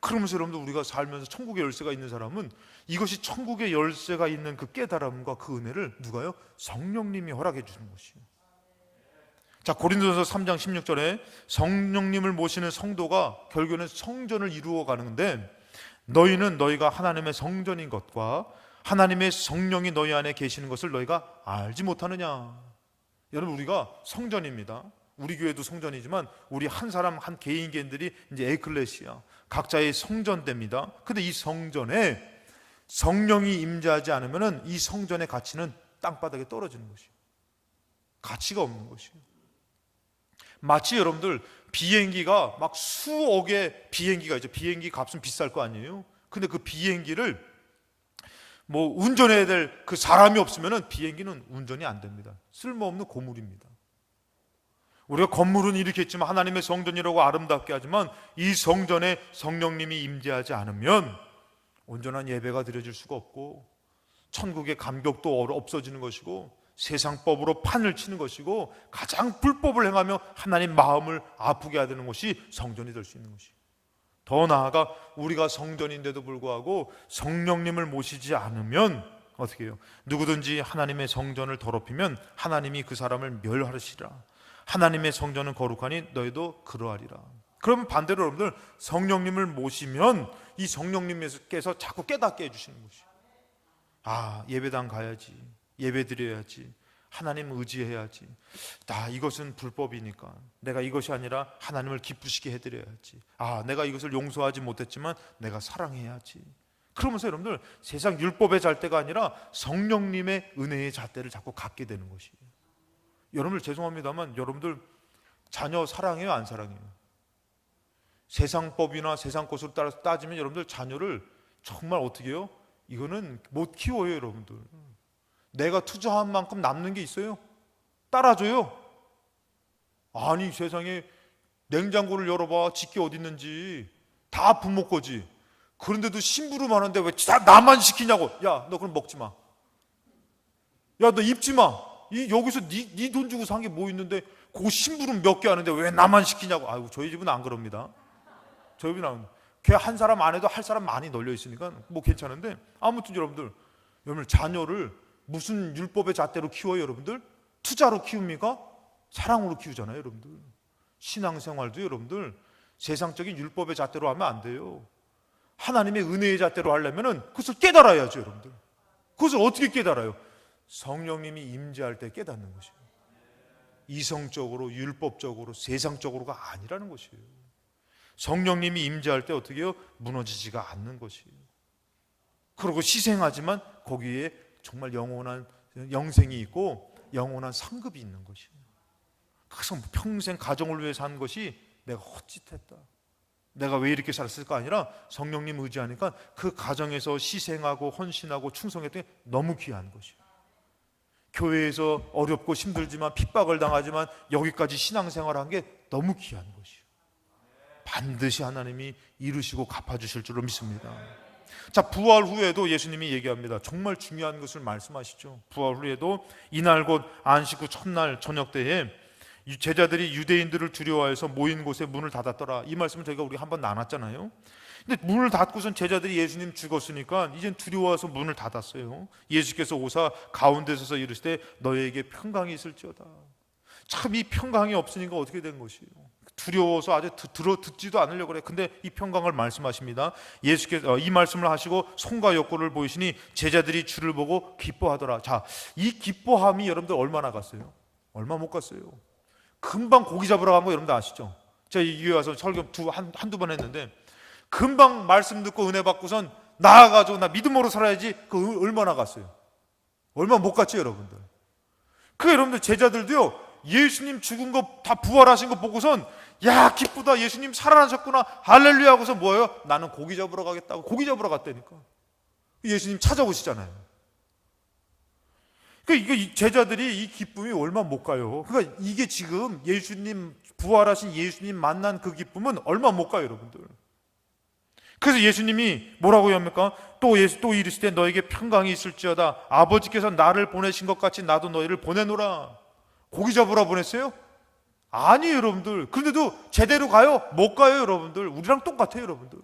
그러면서 여러분들, 우리가 살면서 천국의 열쇠가 있는 사람은 이것이 천국의 열쇠가 있는 그 깨달음과 그 은혜를 누가요? 성령님이 허락해 주는 것이에요. 자, 고린도전서 3장 16절에 성령님을 모시는 성도가 결국에는 성전을 이루어 가는데, 너희는 너희가 하나님의 성전인 것과 하나님의 성령이 너희 안에 계시는 것을 너희가 알지 못하느냐. 여러분, 우리가 성전입니다. 우리 교회도 성전이지만 우리 한 사람 한 개인들이 이제 에클레시아, 각자의 성전됩니다. 근데 이 성전에 성령이 임재하지 않으면 이 성전의 가치는 땅바닥에 떨어지는 것이에요. 가치가 없는 것이에요. 마치 여러분들, 비행기가 막 수억의 비행기가 있죠. 비행기 값은 비쌀 거 아니에요. 근데 그 비행기를 뭐 운전해야 될 그 사람이 없으면 비행기는 운전이 안 됩니다. 쓸모없는 고물입니다. 우리가 건물은 이렇게 했지만 하나님의 성전이라고 아름답게 하지만 이 성전에 성령님이 임재하지 않으면 온전한 예배가 드려질 수가 없고, 천국의 감격도 없어지는 것이고, 세상법으로 판을 치는 것이고, 가장 불법을 행하며 하나님 마음을 아프게 하는 것이 성전이 될 수 있는 것이에요. 더 나아가 우리가 성전인데도 불구하고 성령님을 모시지 않으면 어떻게 해요? 누구든지 하나님의 성전을 더럽히면 하나님이 그 사람을 멸하시리라. 하나님의 성전은 거룩하니 너희도 그러하리라. 그러면 반대로 여러분들, 성령님을 모시면 이 성령님께서 자꾸 깨닫게 해주시는 것이에요. 아, 예배당 가야지, 예배 드려야지, 하나님 의지해야지. 이것은 불법이니까 내가 이것이 아니라 하나님을 기쁘시게 해드려야지. 내가 이것을 용서하지 못했지만 내가 사랑해야지. 그러면서 여러분들, 세상 율법의 잣대가 아니라 성령님의 은혜의 잣대를 자꾸 갖게 되는 것이에요. 여러분들, 죄송합니다만 여러분들 자녀 사랑해요, 안 사랑해요? 세상법이나 세상 것으로 따라서 따지면 여러분들 자녀를 정말 어떻게 해요? 이거는 못 키워요. 여러분들, 내가 투자한 만큼 남는 게 있어요? 따라줘요? 아니, 세상에 냉장고를 열어봐, 집게 어디 있는지. 다 부모 거지. 그런데도 심부름하는데 왜 나만 시키냐고. 야, 너 그럼 먹지 마. 야, 너 입지 마. 여기서 네 돈 주고 산 게 뭐 있는데 그 심부름 몇 개 하는데 왜 나만 시키냐고. 아이고, 저희 집은 안 그럽니다. 저희 집은 안 그럽니다. 걔 한 사람 안 해도 할 사람 많이 널려 있으니까 뭐 괜찮은데, 아무튼 여러분들 자녀를 무슨 율법의 잣대로 키워요? 여러분들 투자로 키웁니까? 사랑으로 키우잖아요. 여러분들 신앙생활도 여러분들 세상적인 율법의 잣대로 하면 안 돼요. 하나님의 은혜의 잣대로 하려면 그것을 깨달아야죠. 여러분들, 그것을 어떻게 깨달아요? 성령님이 임재할 때 깨닫는 것이에요. 이성적으로, 율법적으로, 세상적으로가 아니라는 것이에요. 성령님이 임재할 때 어떻게 해요? 무너지지가 않는 것이에요. 그리고 희생하지만 거기에 정말 영원한 영생이 있고 영원한 상급이 있는 것이에요. 그래서 평생 가정을 위해 산 것이 내가 헛짓했다, 내가 왜 이렇게 살았을까 아니라 성령님 의지하니까 그 가정에서 희생하고 헌신하고 충성했던 게 너무 귀한 것이에요. 교회에서 어렵고 힘들지만 핍박을 당하지만 여기까지 신앙생활한 게 너무 귀한 것이에요. 반드시 하나님이 이루시고 갚아주실 줄로 믿습니다. 자, 부활 후에도 예수님이 얘기합니다. 정말 중요한 것을 말씀하시죠. 부활 후에도 이날 곧 안식 후 첫날 저녁 때에 제자들이 유대인들을 두려워해서 모인 곳에 문을 닫았더라. 이 말씀을 저희가 우리 한번 나눴잖아요. 근데 문을 닫고선 제자들이 예수님 죽었으니까 이젠 두려워서 문을 닫았어요. 예수께서 오사 가운데 서서 이르시되 너희에게 평강이 있을지어다. 참, 이 평강이 없으니까 어떻게 된 것이에요? 두려워서 아주 듣지도 않으려고 그래. 근데 이 평강을 말씀하십니다. 예수께서 이 말씀을 하시고 손과 옆구리를 보이시니 제자들이 주를 보고 기뻐하더라. 자, 이 기뻐함이 여러분들 얼마나 갔어요? 얼마 못 갔어요. 금방 고기 잡으러 간 거 여러분들 아시죠? 제가 이 교회 와서 설교 한두 번 했는데 금방 말씀 듣고 은혜 받고선 나아가지고 나 믿음으로 살아야지. 그 얼마나 갔어요? 얼마 못 갔죠, 여러분들. 그 여러분들 제자들도요, 예수님 죽은 거 다 부활하신 거 보고선 야, 기쁘다, 예수님 살아나셨구나, 할렐루야 하고서 뭐예요? 나는 고기 잡으러 가겠다고 고기 잡으러 갔다니까. 예수님 찾아오시잖아요. 그러니까 이게 제자들이 이 기쁨이 얼마 못 가요. 그러니까 이게 지금 예수님, 부활하신 예수님 만난 그 기쁨은 얼마 못 가요, 여러분들. 그래서 예수님이 뭐라고 합니까? 또 이르시되 너에게 평강이 있을지어다. 아버지께서 나를 보내신 것 같이 나도 너희를 보내노라. 고기 잡으러 보냈어요? 아니에요, 여러분들. 그런데도 제대로 가요? 못 가요, 여러분들. 우리랑 똑같아요, 여러분들.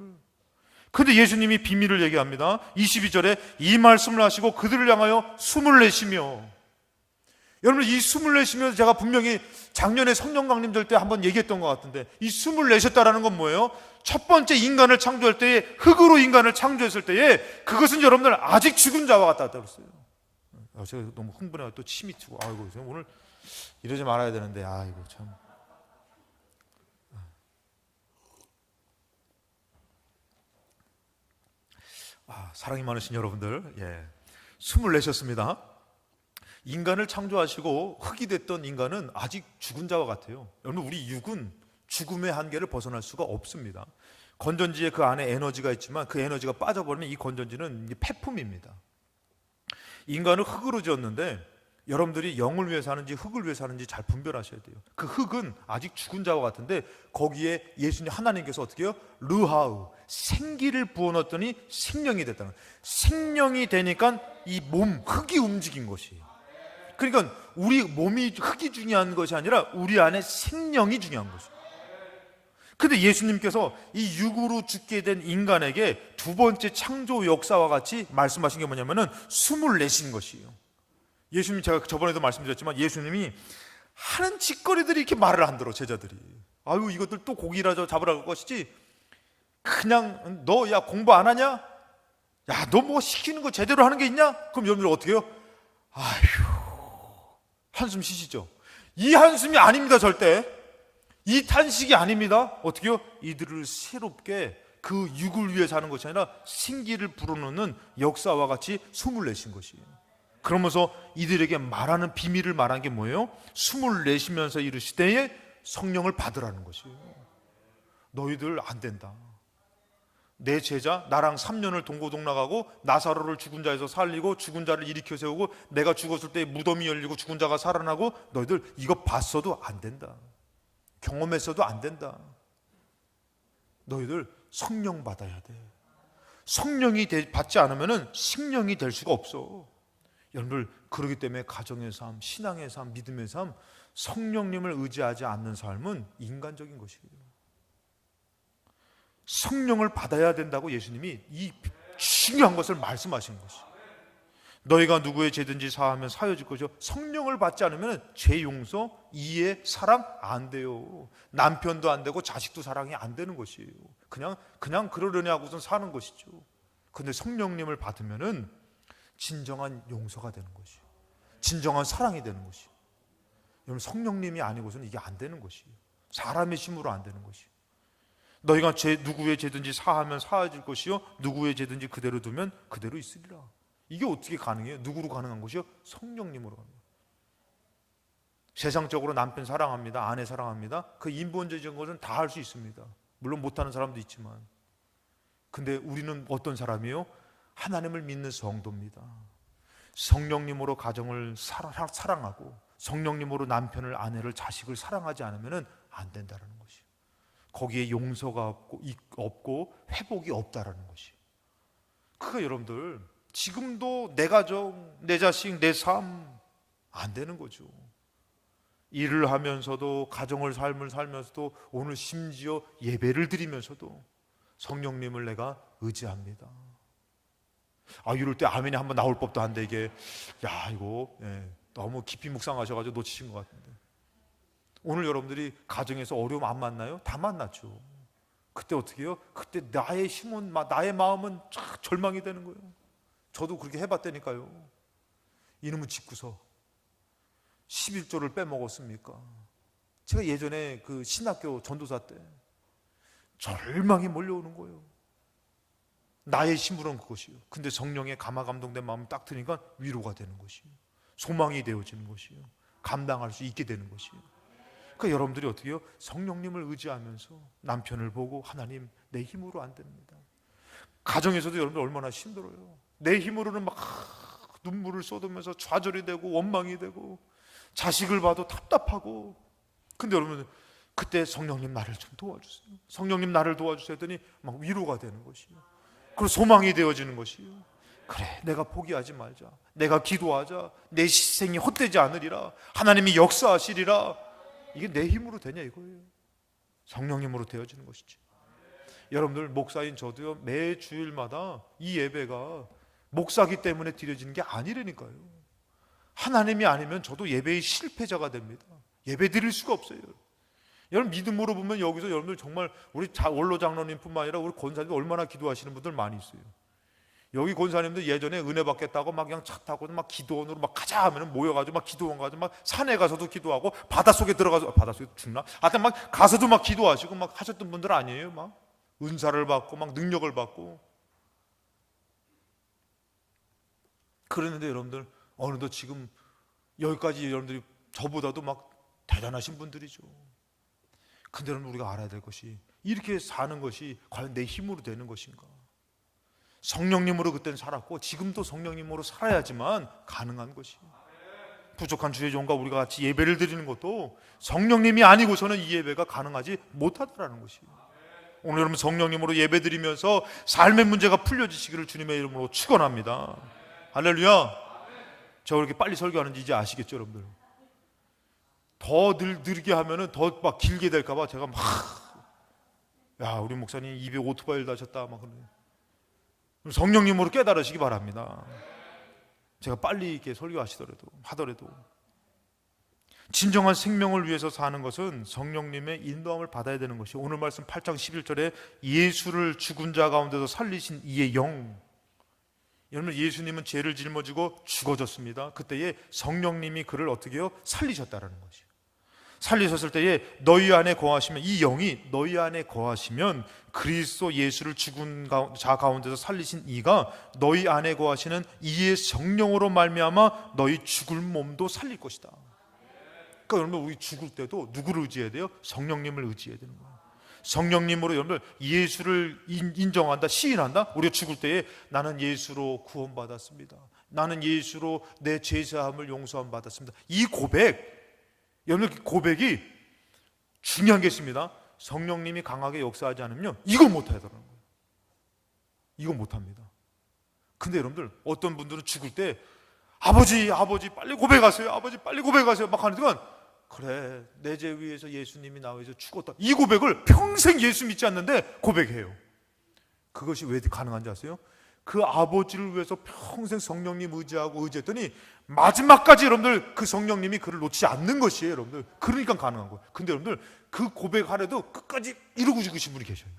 근데 예수님이 비밀을 얘기합니다. 22절에 이 말씀을 하시고 그들을 향하여 숨을 내쉬며, 여러분 이 숨을 내쉬면서 제가 분명히 작년에 성령 강림절 때 한번 얘기했던 것 같은데, 이 숨을 내셨다라는 건 뭐예요? 첫 번째 인간을 창조할 때에, 흙으로 인간을 창조했을 때에 그것은 여러분들 아직 죽은 자와 같다 그랬어요. 제가 너무 흥분해서 또 침이 튀고, 아이고 오늘 이러지 말아야 되는데, 아이고 참. 사랑이 많으신 여러분들, 숨을 내셨습니다. 인간을 창조하시고 흙이 됐던 인간은 아직 죽은 자와 같아요. 여러분 우리 육은 죽음의 한계를 벗어날 수가 없습니다. 건전지에 그 안에 에너지가 있지만 그 에너지가 빠져버리면 이 건전지는 폐품입니다. 인간을 흙으로 지었는데 여러분들이 영을 위해 사는지 흙을 위해 사는지 잘 분별하셔야 돼요. 그 흙은 아직 죽은 자와 같은데 거기에 예수님 하나님께서 어떻게 해요? 르하우, 생기를 부어넣었더니 생명이 됐다는 거예요. 생명이 되니까 이 몸, 흙이 움직인 것이에요. 그러니까 우리 몸이, 흙이 중요한 것이 아니라 우리 안에 생명이 중요한 것이에요. 근데 예수님께서 이 육으로 죽게 된 인간에게 두 번째 창조 역사와 같이 말씀하신 게 뭐냐면은 숨을 내신 것이에요. 예수님, 제가 저번에도 말씀드렸지만 예수님이 하는 짓거리들이 이렇게 말을 안 들어, 제자들이. 아유, 이것들 또 고기라도 잡으러 갈 것이지, 그냥 너 야 공부 안 하냐? 야, 너 뭐 시키는 거 제대로 하는 게 있냐? 그럼 여러분들 어떻게 해요? 아휴, 한숨 쉬시죠. 이 한숨이 아닙니다, 절대. 이 탄식이 아닙니다. 어떻게 해요? 이들을 새롭게 그 육을 위해 사는 것이 아니라 생기를 불어넣는 역사와 같이 숨을 내신 것이에요. 그러면서 이들에게 말하는 비밀을 말한 게 뭐예요? 숨을 내쉬면서 이르시되 성령을 받으라는 것이에요. 너희들 안 된다. 내 제자, 나랑 3년을 동고동락하고 나사로를 죽은 자에서 살리고 죽은 자를 일으켜 세우고 내가 죽었을 때 무덤이 열리고 죽은 자가 살아나고, 너희들 이거 봤어도 안 된다. 경험했어도 안 된다. 너희들 성령 받아야 돼. 성령이 받지 않으면 식령이 될 수가 없어. 여러분들, 그러기 때문에 가정의 삶, 신앙의 삶, 믿음의 삶, 성령님을 의지하지 않는 삶은 인간적인 것이에요. 성령을 받아야 된다고 예수님이 이 중요한 것을 말씀하신 것이에요. 너희가 누구의 죄든지 사하면 사여질 것이요, 성령을 받지 않으면 죄 용서, 이해, 사랑 안 돼요. 남편도 안 되고 자식도 사랑이 안 되는 것이에요. 그냥 그러려니 하고선 사는 것이죠. 근데 성령님을 받으면은 진정한 용서가 되는 것이에요. 진정한 사랑이 되는 것이에요. 여러분, 성령님이 아니고서는 이게 안 되는 것이에요. 사람의 힘으로 안 되는 것이에요. 너희가 누구의 죄든지 사하면 사해질 것이요, 누구의 죄든지 그대로 두면 그대로 있으리라. 이게 어떻게 가능해요? 누구로 가능한 것이요? 성령님으로 가능해요. 세상적으로 남편 사랑합니다, 아내 사랑합니다, 그 인본주의적인 것은 다 할 수 있습니다. 물론 못하는 사람도 있지만, 근데 우리는 어떤 사람이에요? 하나님을 믿는 성도입니다. 성령님으로 가정을 사랑하고 성령님으로 남편을, 아내를, 자식을 사랑하지 않으면 안 된다는 것이에요. 거기에 용서가 없고 회복이 없다라는 것이에요. 그러니까 여러분들, 지금도 내 가족, 내 자식, 내 삶 안 되는 거죠. 일을 하면서도, 가정을 삶을 살면서도, 오늘 심지어 예배를 드리면서도 성령님을 내가 의지합니다. 이럴 때 아멘이 한번 나올 법도 한데, 이게 이거 너무 깊이 묵상하셔가지고 놓치신 것 같은데, 오늘 여러분들이 가정에서 어려움 안 만나요? 다 만났죠. 그때 어떻게 해요? 그때 나의 힘은, 나의 마음은 절망이 되는 거예요. 저도 그렇게 해봤다니까요. 이놈의 집구석 11조를 빼먹었습니까? 제가 예전에 그 신학교 전도사 때 절망이 몰려오는 거예요. 나의 힘으로는 그것이요. 근데 성령의 감화감동된 마음을 딱 드니까 위로가 되는 것이요, 소망이 되어지는 것이요, 감당할 수 있게 되는 것이요. 그러니까 여러분들이 어떻게 해요? 성령님을 의지하면서 남편을 보고 하나님 내 힘으로 안 됩니다. 가정에서도 여러분들 얼마나 힘들어요. 내 힘으로는 막 눈물을 쏟으면서 좌절이 되고 원망이 되고 자식을 봐도 답답하고. 근데 여러분 그때 성령님 나를 좀 도와주세요. 성령님 나를 도와주세요 했더니 막 위로가 되는 것이요. 그리고 소망이 되어지는 것이요. 그래, 내가 포기하지 말자. 내가 기도하자. 내 희생이 헛되지 않으리라. 하나님이 역사하시리라. 이게 내 힘으로 되냐 이거예요. 성령님으로 되어지는 것이지. 여러분들 목사인 저도요, 매 주일마다 이 예배가 목사기 때문에 드려지는 게 아니라니까요. 하나님이 아니면 저도 예배의 실패자가 됩니다. 예배 드릴 수가 없어요. 여러분 믿음으로 보면 여기서 여러분들 정말 우리 원로 장로님뿐만 아니라 우리 권사님도 얼마나 기도하시는 분들 많이 있어요. 여기 권사님들 예전에 은혜 받겠다고 막 그냥 차 타고 막 기도원으로 막 가자 하면 모여가지고 막 기도원 가지고 막 산에 가서도 기도하고 바닷속에 들어가서 바닷속에 죽나? 하여튼 막 가서도 막 기도하시고 막 하셨던 분들 아니에요? 막 은사를 받고 막 능력을 받고. 그랬는데 여러분들 어느덧 지금 여기까지 여러분들이 저보다도 막 대단하신 분들이죠. 근데 여러분 우리가 알아야 될 것이 이렇게 사는 것이 과연 내 힘으로 되는 것인가? 성령님으로 그때는 살았고 지금도 성령님으로 살아야지만 가능한 것이에요. 부족한 주의 종과 우리가 같이 예배를 드리는 것도 성령님이 아니고서는 이 예배가 가능하지 못하다라는 것이에요. 오늘 여러분 성령님으로 예배 드리면서 삶의 문제가 풀려지시기를 주님의 이름으로 축원합니다. 할렐루야. 저 그렇게 빨리 설교하는지 이제 아시겠죠 여러분들? 더 느리게 하면은 더 막 길게 될까봐 제가 막 야 우리 목사님 입에 오토바이를 다셨다 막 그러네. 성령님으로 깨달으시기 바랍니다. 제가 빨리 이렇게 하더라도 진정한 생명을 위해서 사는 것은 성령님의 인도함을 받아야 되는 것이 오늘 말씀 8장 11절에 예수를 죽은 자 가운데서 살리신 이의 영. 여러분 예수님은 죄를 짊어지고 죽어졌습니다. 그때에 성령님이 그를 어떻게 해요? 살리셨다라는 것이에요. 살리셨을 때에 너희 안에 거하시면 이 영이 너희 안에 거하시면 그리스도 예수를 죽은 자 가운데서 살리신 이가 너희 안에 거하시는 이의 성령으로 말미암아 너희 죽을 몸도 살릴 것이다. 그러니까 여러분 우리 죽을 때도 누구를 의지해야 돼요? 성령님을 의지해야 되는 거예요. 성령님으로 여러분들 예수를 인정한다, 시인한다. 우리가 죽을 때에 나는 예수로 구원받았습니다. 나는 예수로 내 죄사함을 용서함 받았습니다. 이 고백, 여러분 고백이 중요한 게 있습니다. 성령님이 강하게 역사하지 않으면 이거 못하더라는 거예요. 이거 못합니다. 근데 여러분들 어떤 분들은 죽을 때 아버지 빨리 고백하세요. 아버지 빨리 고백하세요. 막 하는 동안 그래 내 죄 위해서 예수님이 나 위해서 죽었다. 이 고백을 평생 예수 믿지 않는데 고백해요. 그것이 왜 가능한지 아세요? 그 아버지를 위해서 평생 성령님 의지했더니 마지막까지 여러분들 그 성령님이 그를 놓치지 않는 것이에요. 여러분들 그러니까 가능한 거예요. 근데 여러분들 그 고백하래도 끝까지 이루고 죽으신 분이 계셔요.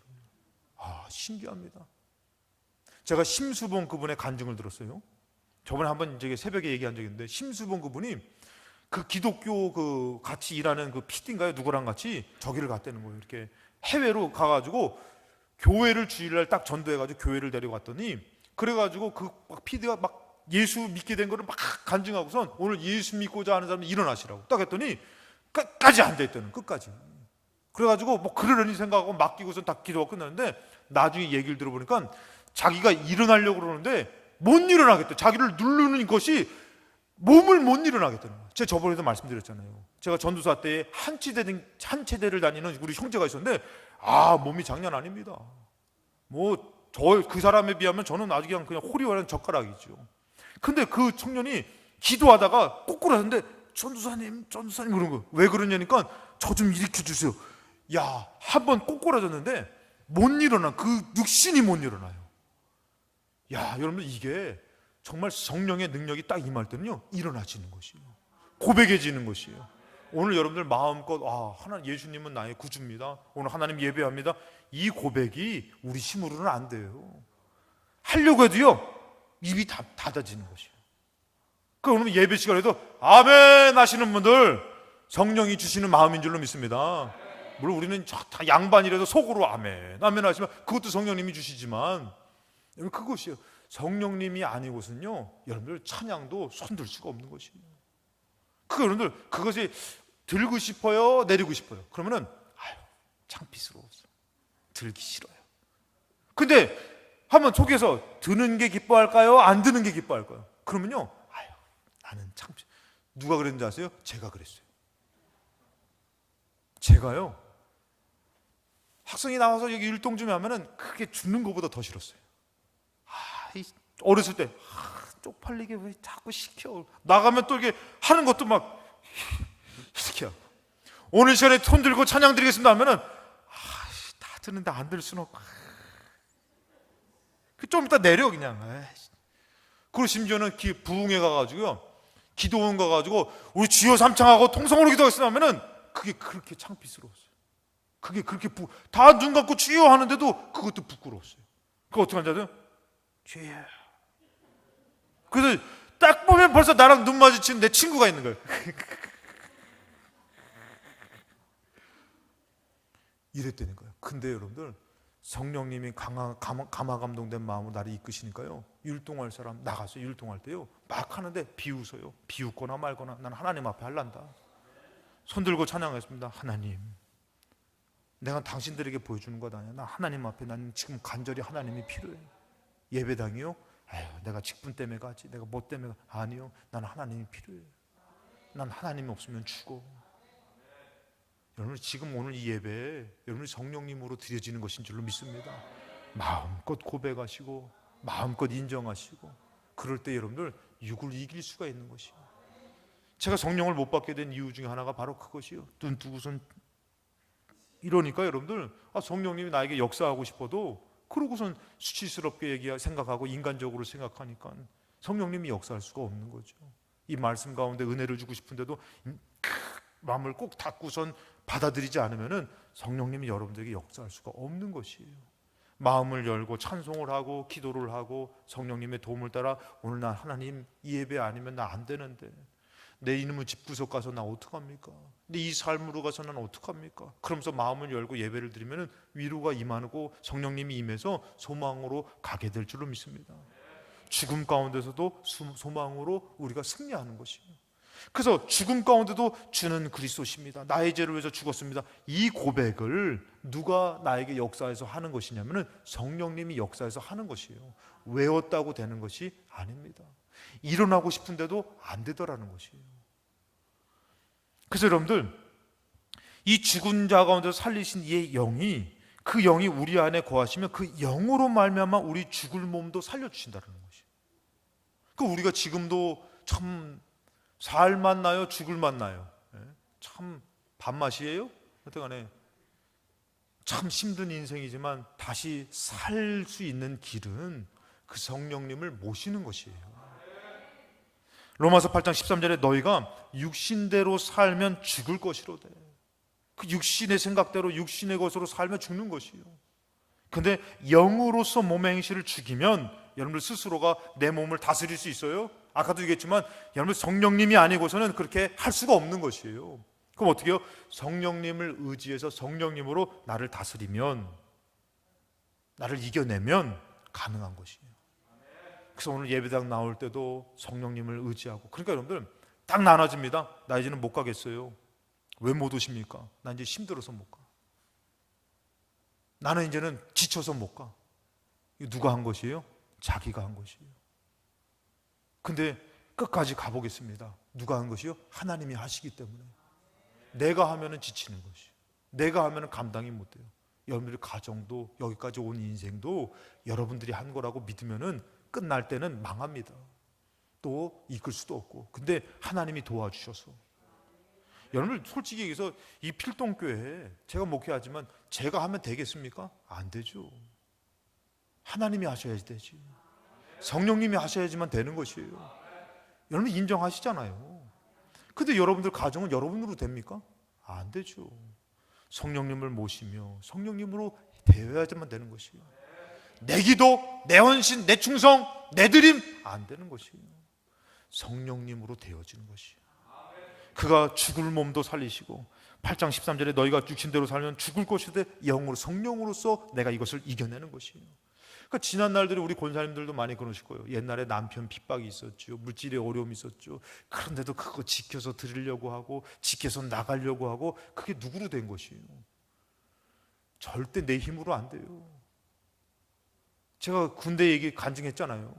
아 신기합니다. 제가 심수봉 그분의 간증을 들었어요. 저번에 한번 저기 새벽에 얘기한 적이 있는데 심수봉 그분이 그 기독교 그 같이 일하는 그 PD인가요? 누구랑 같이 저기를 갔다는 거예요. 이렇게 해외로 가가지고 교회를 주일날 딱 전도해가지고 교회를 데려갔더니 그래가지고 그 PD가 막 예수 믿게 된 거를 막 간증하고선 오늘 예수 믿고자 하는 사람은 일어나시라고 딱 했더니 끝까지 앉아있다는 끝까지. 그래가지고 뭐 그러려니 생각하고 맡기고선 다 기도가 끝났는데 나중에 얘기를 들어보니까 자기가 일어나려고 그러는데 못 일어나겠대. 자기를 누르는 것이 몸을 못 일어나겠다는 거예요. 제가 저번에도 말씀드렸잖아요. 제가 전도사 때 한 체대를 다니는 우리 형제가 있었는데 몸이 장난 아닙니다. 그 사람에 비하면 저는 아주 그냥 호리호리한 젓가락이죠. 근데 그 청년이 기도하다가 거꾸로 하는데 전도사님 그런 거 왜 그러냐니까 저 좀 일으켜 주세요. 야, 한 번 꼬꾸라졌는데 못 일어나. 그 육신이 못 일어나요. 야, 여러분 이게 정말 성령의 능력이 딱 임할 때는요 일어나지는 것이에요. 고백해지는 것이에요. 오늘 여러분들 마음껏 하나님 예수님은 나의 구주입니다. 오늘 하나님 예배합니다. 이 고백이 우리 힘으로는 안 돼요. 하려고 해도요 입이 닫아지는 것이에요. 그러면 예배 시간에도 아멘 하시는 분들 성령이 주시는 마음인 줄로 믿습니다. 물론 우리는 다 양반이라도 속으로 아멘 하시면 그것도 성령님이 주시지만 그것이요 성령님이 아니고선요 여러분들 찬양도 손들 수가 없는 것이에요. 여러분들 그것이 들고 싶어요, 내리고 싶어요? 그러면은 창피스러워서 들기 싫어요. 근데 한번 속에서 드는 게 기뻐할까요? 안 드는 게 기뻐할까요? 그러면요, 나는 창피. 누가 그랬는지 아세요? 제가 그랬어요. 제가요, 학생이 나와서 여기 율동중에 하면은 그게 죽는 것보다 더 싫었어요. 어렸을 때 쪽팔리게 왜 자꾸 시켜. 나가면 또 이게 하는 것도 막 시켜. 오늘 시간에 손 들고 찬양 드리겠습니다 하면은 다 드는데 안 들 수는 없고, 좀 이따 내려 그냥. 그리고 심지어는 부흥회 가가지고요, 기도원 가가지고 우리 주여 삼창하고 통성으로 기도하겠습니다 하면은 그게 그렇게 창피스러웠어요. 그게 그렇게 다 눈 감고 주여 하는데도 그것도 부끄러웠어요. 그거 어떻게 하는지 아세요? 주여. 그래서 딱 보면 벌써 나랑 눈 마주치는 내 친구가 있는 거예요. 이랬다는 거예요. 근데 여러분들, 성령님이 감화 감동된 마음으로 나를 이끄시니까요, 율동할 사람 나가서 율동할 때요, 막 하는데 비웃어요. 비웃거나 말거나 난 하나님 앞에 할란다. 손 들고 찬양하겠습니다. 하나님, 내가 당신들에게 보여주는 것 아니야. 나 하나님 앞에, 나는 지금 간절히 하나님이 필요해. 예배당이요? 내가 직분 때문에 가지, 내가 뭐 때문에 아니요, 나는 하나님이 필요해. 난 하나님이 없으면 죽어. 여러분, 지금 오늘 이 예배 여러분이 성령님으로 드려지는 것인 줄로 믿습니다. 마음껏 고백하시고 마음껏 인정하시고, 그럴 때 여러분들 육을 이길 수가 있는 것이에요. 제가 성령을 못 받게 된 이유 중에 하나가 바로 그것이에요. 눈 뜨고선 이러니까 여러분들, 성령님이 나에게 역사하고 싶어도 그러고선 수치스럽게 생각하고 인간적으로 생각하니까 성령님이 역사할 수가 없는 거죠. 이 말씀 가운데 은혜를 주고 싶은데도 마음을 꼭 닫고선 받아들이지 않으면은 성령님이 여러분들에게 역사할 수가 없는 것이에요. 마음을 열고 찬송을 하고 기도를 하고 성령님의 도움을 따라, 오늘 나 하나님 이 예배 아니면 나 안 되는데, 내 이놈의 집구석 가서 나 어떡합니까? 내 이 삶으로 가서 난 어떡합니까? 그러면서 마음을 열고 예배를 드리면 위로가 임하고 성령님이 임해서 소망으로 가게 될 줄로 믿습니다. 죽음 가운데서도 소망으로 우리가 승리하는 것이에요. 그래서 죽음 가운데도 주는 그리스도십니다. 나의 죄를 위해서 죽었습니다. 이 고백을 누가 나에게 역사해서 하는 것이냐면은 성령님이 역사해서 하는 것이에요. 외웠다고 되는 것이 아닙니다. 일어나고 싶은데도 안 되더라는 것이에요. 그래서 여러분들, 이 죽은 자 가운데 살리신 이 영이, 그 영이 우리 안에 거하시면 그 영으로 말미암아 우리 죽을 몸도 살려주신다는 것이에요. 그러니까 우리가 지금도 참 살 맛나요? 죽을 맛나요? 참 밥맛이에요? 하여튼간에 참 힘든 인생이지만 다시 살 수 있는 길은 그 성령님을 모시는 것이에요. 로마서 8장 13절에 너희가 육신대로 살면 죽을 것이로되, 그 육신의 생각대로 육신의 것으로 살면 죽는 것이에요. 근데 영으로서 몸의 행실을 죽이면 여러분들 스스로가 내 몸을 다스릴 수 있어요? 아까도 얘기했지만 여러분, 성령님이 아니고서는 그렇게 할 수가 없는 것이에요. 그럼 어떻게 해요? 성령님을 의지해서 성령님으로 나를 다스리면, 나를 이겨내면 가능한 것이에요. 그래서 오늘 예배당 나올 때도 성령님을 의지하고, 그러니까 여러분들 딱 나눠집니다. 나 이제는 못 가겠어요. 왜 못 오십니까? 나 이제 힘들어서 못 가. 나는 이제는 지쳐서 못 가. 이거 누가 한 것이에요? 자기가 한 것이에요. 근데 끝까지 가보겠습니다. 누가 한 것이요? 하나님이 하시기 때문에. 내가 하면은 지치는 것이에요. 내가 하면은 감당이 못 돼요. 여러분들의 가정도, 여기까지 온 인생도 여러분들이 한 거라고 믿으면은 끝날 때는 망합니다. 또 이끌 수도 없고. 근데 하나님이 도와주셔서, 여러분들 솔직히 얘기해서 이 필동교회에 제가 목회하지만 제가 하면 되겠습니까? 안 되죠. 하나님이 하셔야지 되지. 성령님이 하셔야지만 되는 것이에요. 여러분 인정하시잖아요. 근데 여러분들 가정은 여러분으로 됩니까? 안 되죠. 성령님을 모시며 성령님으로 대해야지만 되는 것이에요. 내 기도, 내 헌신, 내 충성, 내 드림 안 되는 것이에요. 성령님으로 되어지는 것이에요. 그가 죽을 몸도 살리시고, 8장 13절에 너희가 육신대로 살면 죽을 것이되 영으로, 성령으로서 내가 이것을 이겨내는 것이에요. 그러니까 지난 날들에 우리 권사님들도 많이 그러실 거예요. 옛날에 남편 핍박이 있었죠. 물질의 어려움이 있었죠. 그런데도 그거 지켜서 드리려고 하고 지켜서 나가려고 하고, 그게 누구로 된 것이에요? 절대 내 힘으로 안 돼요. 제가 군대 얘기 간증했잖아요.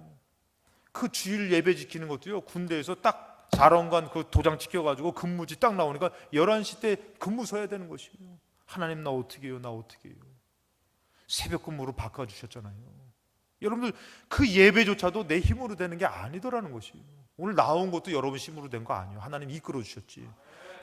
그 주일 예배 지키는 것도요, 군대에서 딱 자령관 그 도장 찍혀가지고 근무지 딱 나오니까 11시 때 근무 서야 되는 것이에요. 하나님 나 어떻게 해요? 나 어떻게 해요? 새벽 근무로 바꿔주셨잖아요. 여러분들 그 예배조차도 내 힘으로 되는 게 아니더라는 것이에요. 오늘 나온 것도 여러분 힘으로 된 거 아니에요. 하나님 이끌어 주셨지.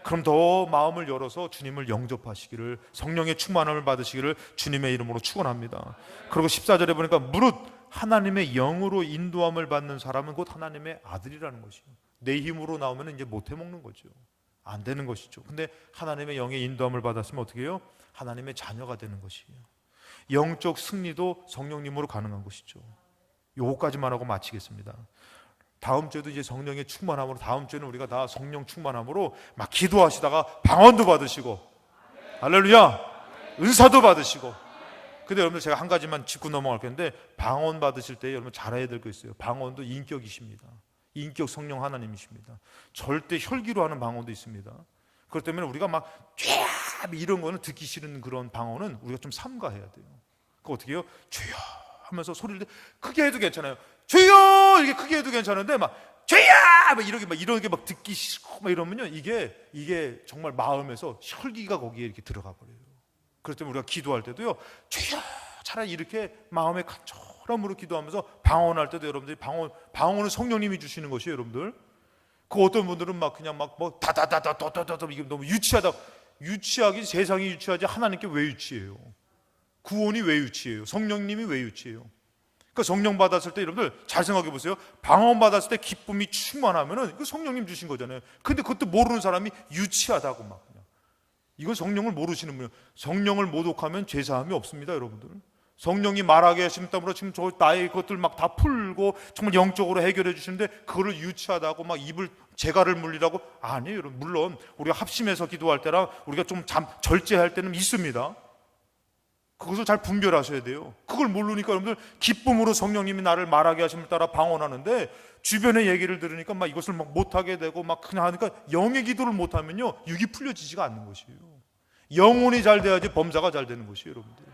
그럼 더 마음을 열어서 주님을 영접하시기를, 성령의 충만함을 받으시기를 주님의 이름으로 축원합니다. 그리고 14절에 보니까 무릇 하나님의 영으로 인도함을 받는 사람은 곧 하나님의 아들이라는 것이에요. 내 힘으로 나오면 이제 못 해먹는 거죠. 안 되는 것이죠. 근데 하나님의 영의 인도함을 받았으면 어떻게 해요? 하나님의 자녀가 되는 것이에요. 영적 승리도 성령님으로 가능한 것이죠. 요거까지만 하고 마치겠습니다. 다음 주에도 이제 성령의 충만함으로, 다음 주에는 우리가 다 성령 충만함으로 막 기도하시다가 방언도 받으시고, 할렐루야, 은사도 받으시고. 근데 여러분들 제가 한 가지만 짚고 넘어갈 건데, 방언 받으실 때 여러분 잘해야 될 거 있어요. 방언도 인격이십니다. 인격 성령 하나님이십니다. 절대 혈기로 하는 방언도 있습니다. 그렇기 때문에 우리가 막 쫙 이런 거는 듣기 싫은 그런 방언은 우리가 좀 삼가해야 돼요. 그거 어떻게 해요? 주여 하면서 소리를 크게 해도 괜찮아요. 주여 이렇게 크게 해도 괜찮은데 막 주여 막 이런 게 막 듣기 싫고 막 이러면요, 이게 정말 마음에서 혈기가 거기에 이렇게 들어가 버려요. 그렇기 때문에 우리가 기도할 때도요, 주여 차라리 이렇게 마음의 간절함으로 기도하면서 방언할 때도 여러분들이 방언은 성령님이 주시는 것이에요, 여러분들. 그 어떤 분들은 막 그냥 막 뭐 다다다다 더더더 이게 너무 유치하기, 세상이 유치하지 하나님께 왜 유치해요? 구원이 왜 유치해요? 성령님이 왜 유치해요? 그러니까 성령 받았을 때 여러분들 잘 생각해 보세요. 방언 받았을 때 기쁨이 충만하면은 이거 성령님 주신 거잖아요. 근데 그것도 모르는 사람이 유치하다고 막 그냥. 이건 성령을 모르시는 분이에요. 성령을 모독하면 죄사함이 없습니다, 여러분들. 성령이 말하게 하시는 때문에 지금 저 나의 것들 막 다 풀고 정말 영적으로 해결해 주시는데 그거를 유치하다고 막 입을 재갈을 물리라고 아니에요, 여러분. 물론 우리가 합심해서 기도할 때랑 우리가 좀 절제할 때는 있습니다. 그것을 잘 분별하셔야 돼요. 그걸 모르니까 여러분들 기쁨으로 성령님이 나를 말하게 하심을 따라 방언하는데 주변의 얘기를 들으니까 막 이것을 막 못하게 되고 막 그냥 하니까 영의 기도를 못하면요, 육이 풀려지지가 않는 것이에요. 영혼이 잘 돼야지 범사가 잘 되는 것이에요, 여러분들.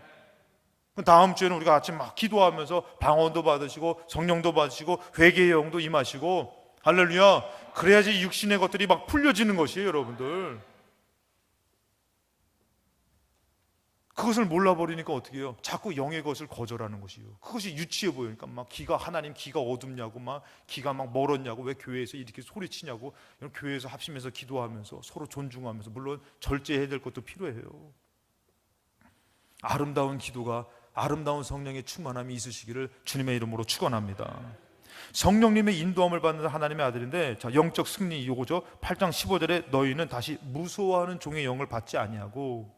다음 주에는 우리가 같이 막 기도하면서 방언도 받으시고 성령도 받으시고 회개의 영도 임하시고, 할렐루야, 그래야지 육신의 것들이 막 풀려지는 것이에요, 여러분들. 그것을 몰라버리니까 어떻게 해요? 자꾸 영의 것을 거절하는 것이요. 그것이 유치해 보이니까 막 하나님 기가 어둡냐고, 막 기가 막 멀었냐고, 왜 교회에서 이렇게 소리치냐고. 교회에서 합심해서 기도하면서 서로 존중하면서, 물론 절제해야 될 것도 필요해요. 아름다운 기도가, 아름다운 성령의 충만함이 있으시기를 주님의 이름으로 축원합니다. 성령님의 인도함을 받는 하나님의 아들인데, 자, 영적 승리 이거죠. 8장 15절에 너희는 다시 무서워하는 종의 영을 받지 아니하고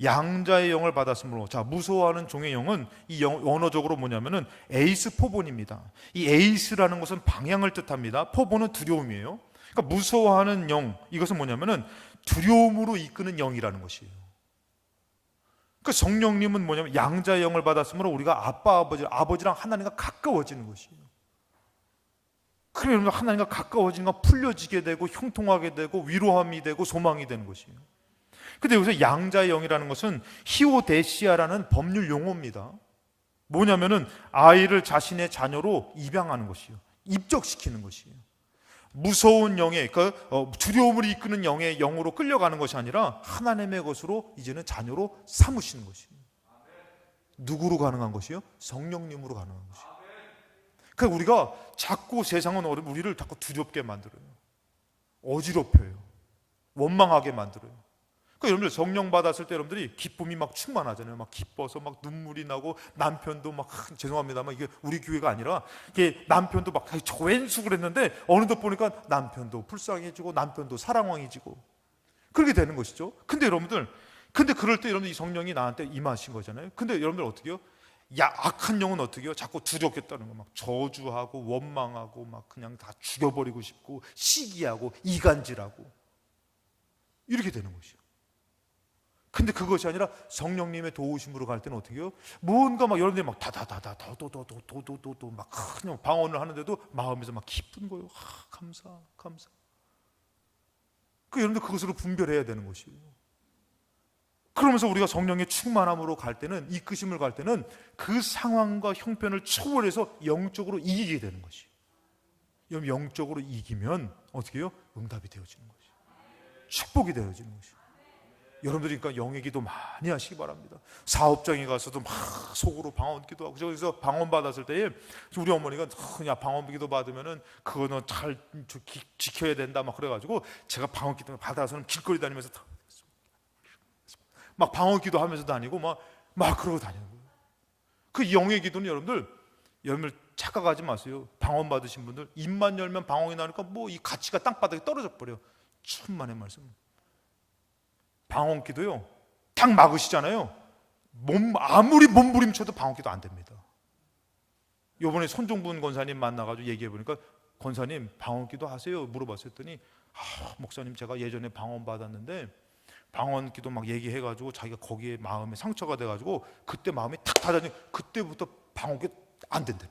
양자의 영을 받았으므로. 자, 무서워하는 종의 영은 이 언어적으로 뭐냐면은 에이스 포본입니다. 이 에이스라는 것은 방향을 뜻합니다. 포본은 두려움이에요. 그러니까 무서워하는 영, 이것은 뭐냐면은 두려움으로 이끄는 영이라는 것이에요. 그 성령님은 뭐냐면 양자의 영을 받았으므로 우리가 아버지랑 하나님과 가까워지는 것이에요. 그러면 하나님과 가까워지니까 풀려지게 되고 형통하게 되고 위로함이 되고 소망이 되는 것이에요. 근데 여기서 양자의 영이라는 것은 히오데시아라는 법률 용어입니다. 뭐냐면은 아이를 자신의 자녀로 입양하는 것이에요. 입적시키는 것이에요. 무서운 영의, 두려움을 이끄는 영의 영으로 끌려가는 것이 아니라 하나님의 것으로 이제는 자녀로 삼으시는 것이에요. 누구로 가능한 것이요? 성령님으로 가능한 것이에요. 그러니까 우리가 자꾸 세상은 우리를 자꾸 두렵게 만들어요. 어지럽혀요. 원망하게 만들어요. 그러니까 여러분들 성령 받았을 때 여러분들이 기쁨이 막 충만하잖아요. 막 기뻐서 막 눈물이 나고, 남편도 막 죄송합니다만 이게 우리 교회가 아니라 이게 남편도 막 조연수 그랬는데 어느덧 보니까 남편도 불쌍해지고 남편도 사랑왕해지고 그렇게 되는 것이죠. 근데 그럴 때 여러분들 이 성령이 나한테 임하신 거잖아요. 근데 여러분들 어떻게 해요? 악한 영은 어떻게 해요? 자꾸 두렵겠다는 거, 막 저주하고 원망하고 막 그냥 다 죽여버리고 싶고 시기하고 이간질하고 이렇게 되는 것이죠. 근데 그것이 아니라 성령님의 도우심으로 갈 때는 어떻게 해요? 뭔가 막 여러분들이 막 다다다다 도도도도도도도 막 그냥 방언을 하는데도 마음에서 막 기쁜 거예요. 감사. 그 여러분들 그것으로 분별해야 되는 것이에요. 그러면서 우리가 성령의 충만함으로 갈 때는, 이끄심을 갈 때는 그 상황과 형편을 초월해서 영적으로 이기게 되는 것이에요. 여러분, 영적으로 이기면 어떻게 해요? 응답이 되어지는 것이에요. 축복이 되어지는 것이에요. 여러분들이 그러니까 영의 기도 많이 하시기 바랍니다. 사업장에 가서도 막 속으로 방언 기도하고, 그래서 방언 받았을 때에 우리 어머니가 그냥 방언 기도 받으면은 그거는 잘 지켜야 된다 막 그래가지고 제가 방언 기도 받아서는 길거리 다니면서 막 방언 기도하면서 다니고 막 그러고 다니는 거예요. 그 영의 기도는 여러분들 착각하지 마세요. 방언 받으신 분들 입만 열면 방언이 나니까 뭐 이 가치가 땅바닥에 떨어져 버려. 천만의 말씀. 방언 기도요, 딱 막으시잖아요. 아무리 몸부림쳐도 방언 기도 안 됩니다. 요번에 손종분 권사님 만나가지고 얘기해 보니까, 권사님 방언 기도 하세요? 물어봤어요. 했더니 목사님, 제가 예전에 방언 받았는데 방언 기도 막 얘기해가지고 자기가 거기에 마음에 상처가 돼가지고 그때 마음이 탁 닫아지니 그때부터 방언 기도 안 된대.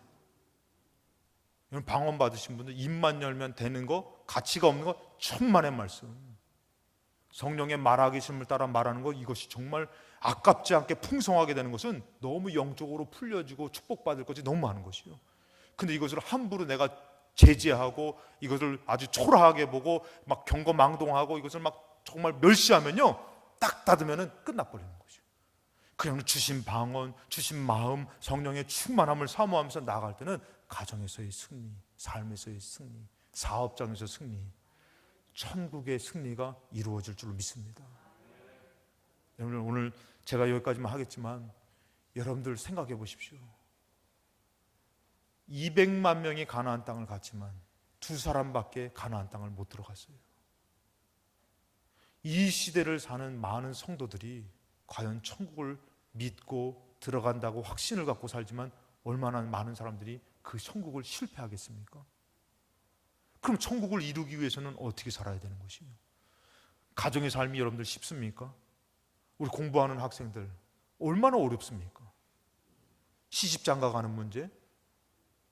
방언 받으신 분들 입만 열면 되는 거, 가치가 없는 거 천만의 말씀. 성령의 말하기심을 따라 말하는 것, 이것이 정말 아깝지 않게 풍성하게 되는 것은 너무 영적으로 풀려지고 축복받을 것이 너무 많은 것이요. 근데 이것을 함부로 내가 제지하고 이것을 아주 초라하게 보고 막 경거망동하고 이것을 막 정말 멸시하면요, 딱 닫으면 끝나버리는 것이요. 그냥 주신 방언, 주신 마음, 성령의 충만함을 사모하면서 나아갈 때는 가정에서의 승리, 삶에서의 승리, 사업장에서 승리, 천국의 승리가 이루어질 줄 믿습니다. 여러분, 오늘 제가 여기까지만 하겠지만 여러분들 생각해 보십시오. 200만 명이 가나안 땅을 갔지만 두 사람밖에 가나안 땅을 못 들어갔어요. 이 시대를 사는 많은 성도들이 과연 천국을 믿고 들어간다고 확신을 갖고 살지만 얼마나 많은 사람들이 그 천국을 실패하겠습니까? 그럼 천국을 이루기 위해서는 어떻게 살아야 되는 것이에요? 가정의 삶이 여러분들 쉽습니까? 우리 공부하는 학생들 얼마나 어렵습니까? 시집장가 가는 문제,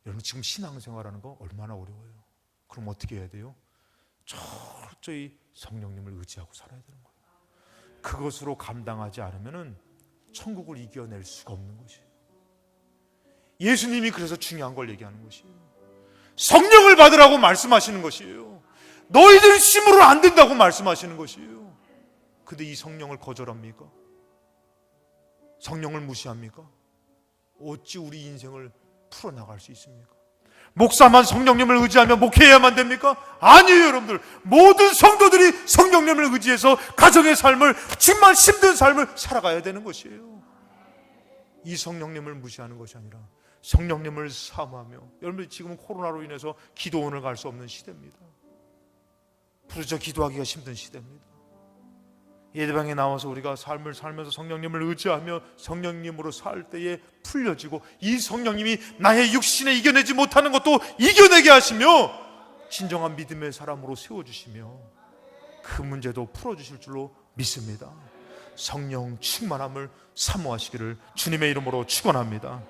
여러분 지금 신앙생활하는 거 얼마나 어려워요. 그럼 어떻게 해야 돼요? 철저히 성령님을 의지하고 살아야 되는 거예요. 그것으로 감당하지 않으면 천국을 이겨낼 수가 없는 것이에요. 예수님이 그래서 중요한 걸 얘기하는 것이에요. 성령을 받으라고 말씀하시는 것이에요. 너희들 힘으로 안 된다고 말씀하시는 것이에요. 근데 이 성령을 거절합니까? 성령을 무시합니까? 어찌 우리 인생을 풀어나갈 수 있습니까? 목사만 성령님을 의지하며 목회해야만 됩니까? 아니에요. 여러분들, 모든 성도들이 성령님을 의지해서 가정의 삶을, 정말 힘든 삶을 살아가야 되는 것이에요. 이 성령님을 무시하는 것이 아니라 성령님을 사모하며, 여러분들 지금은 코로나로 인해서 기도원을 갈 수 없는 시대입니다. 부르짖어 기도하기가 힘든 시대입니다. 예배당에 나와서 우리가 삶을 살면서 성령님을 의지하며 성령님으로 살 때에 풀려지고, 이 성령님이 나의 육신에 이겨내지 못하는 것도 이겨내게 하시며 진정한 믿음의 사람으로 세워주시며 그 문제도 풀어주실 줄로 믿습니다. 성령 충만함을 사모하시기를 주님의 이름으로 축원합니다.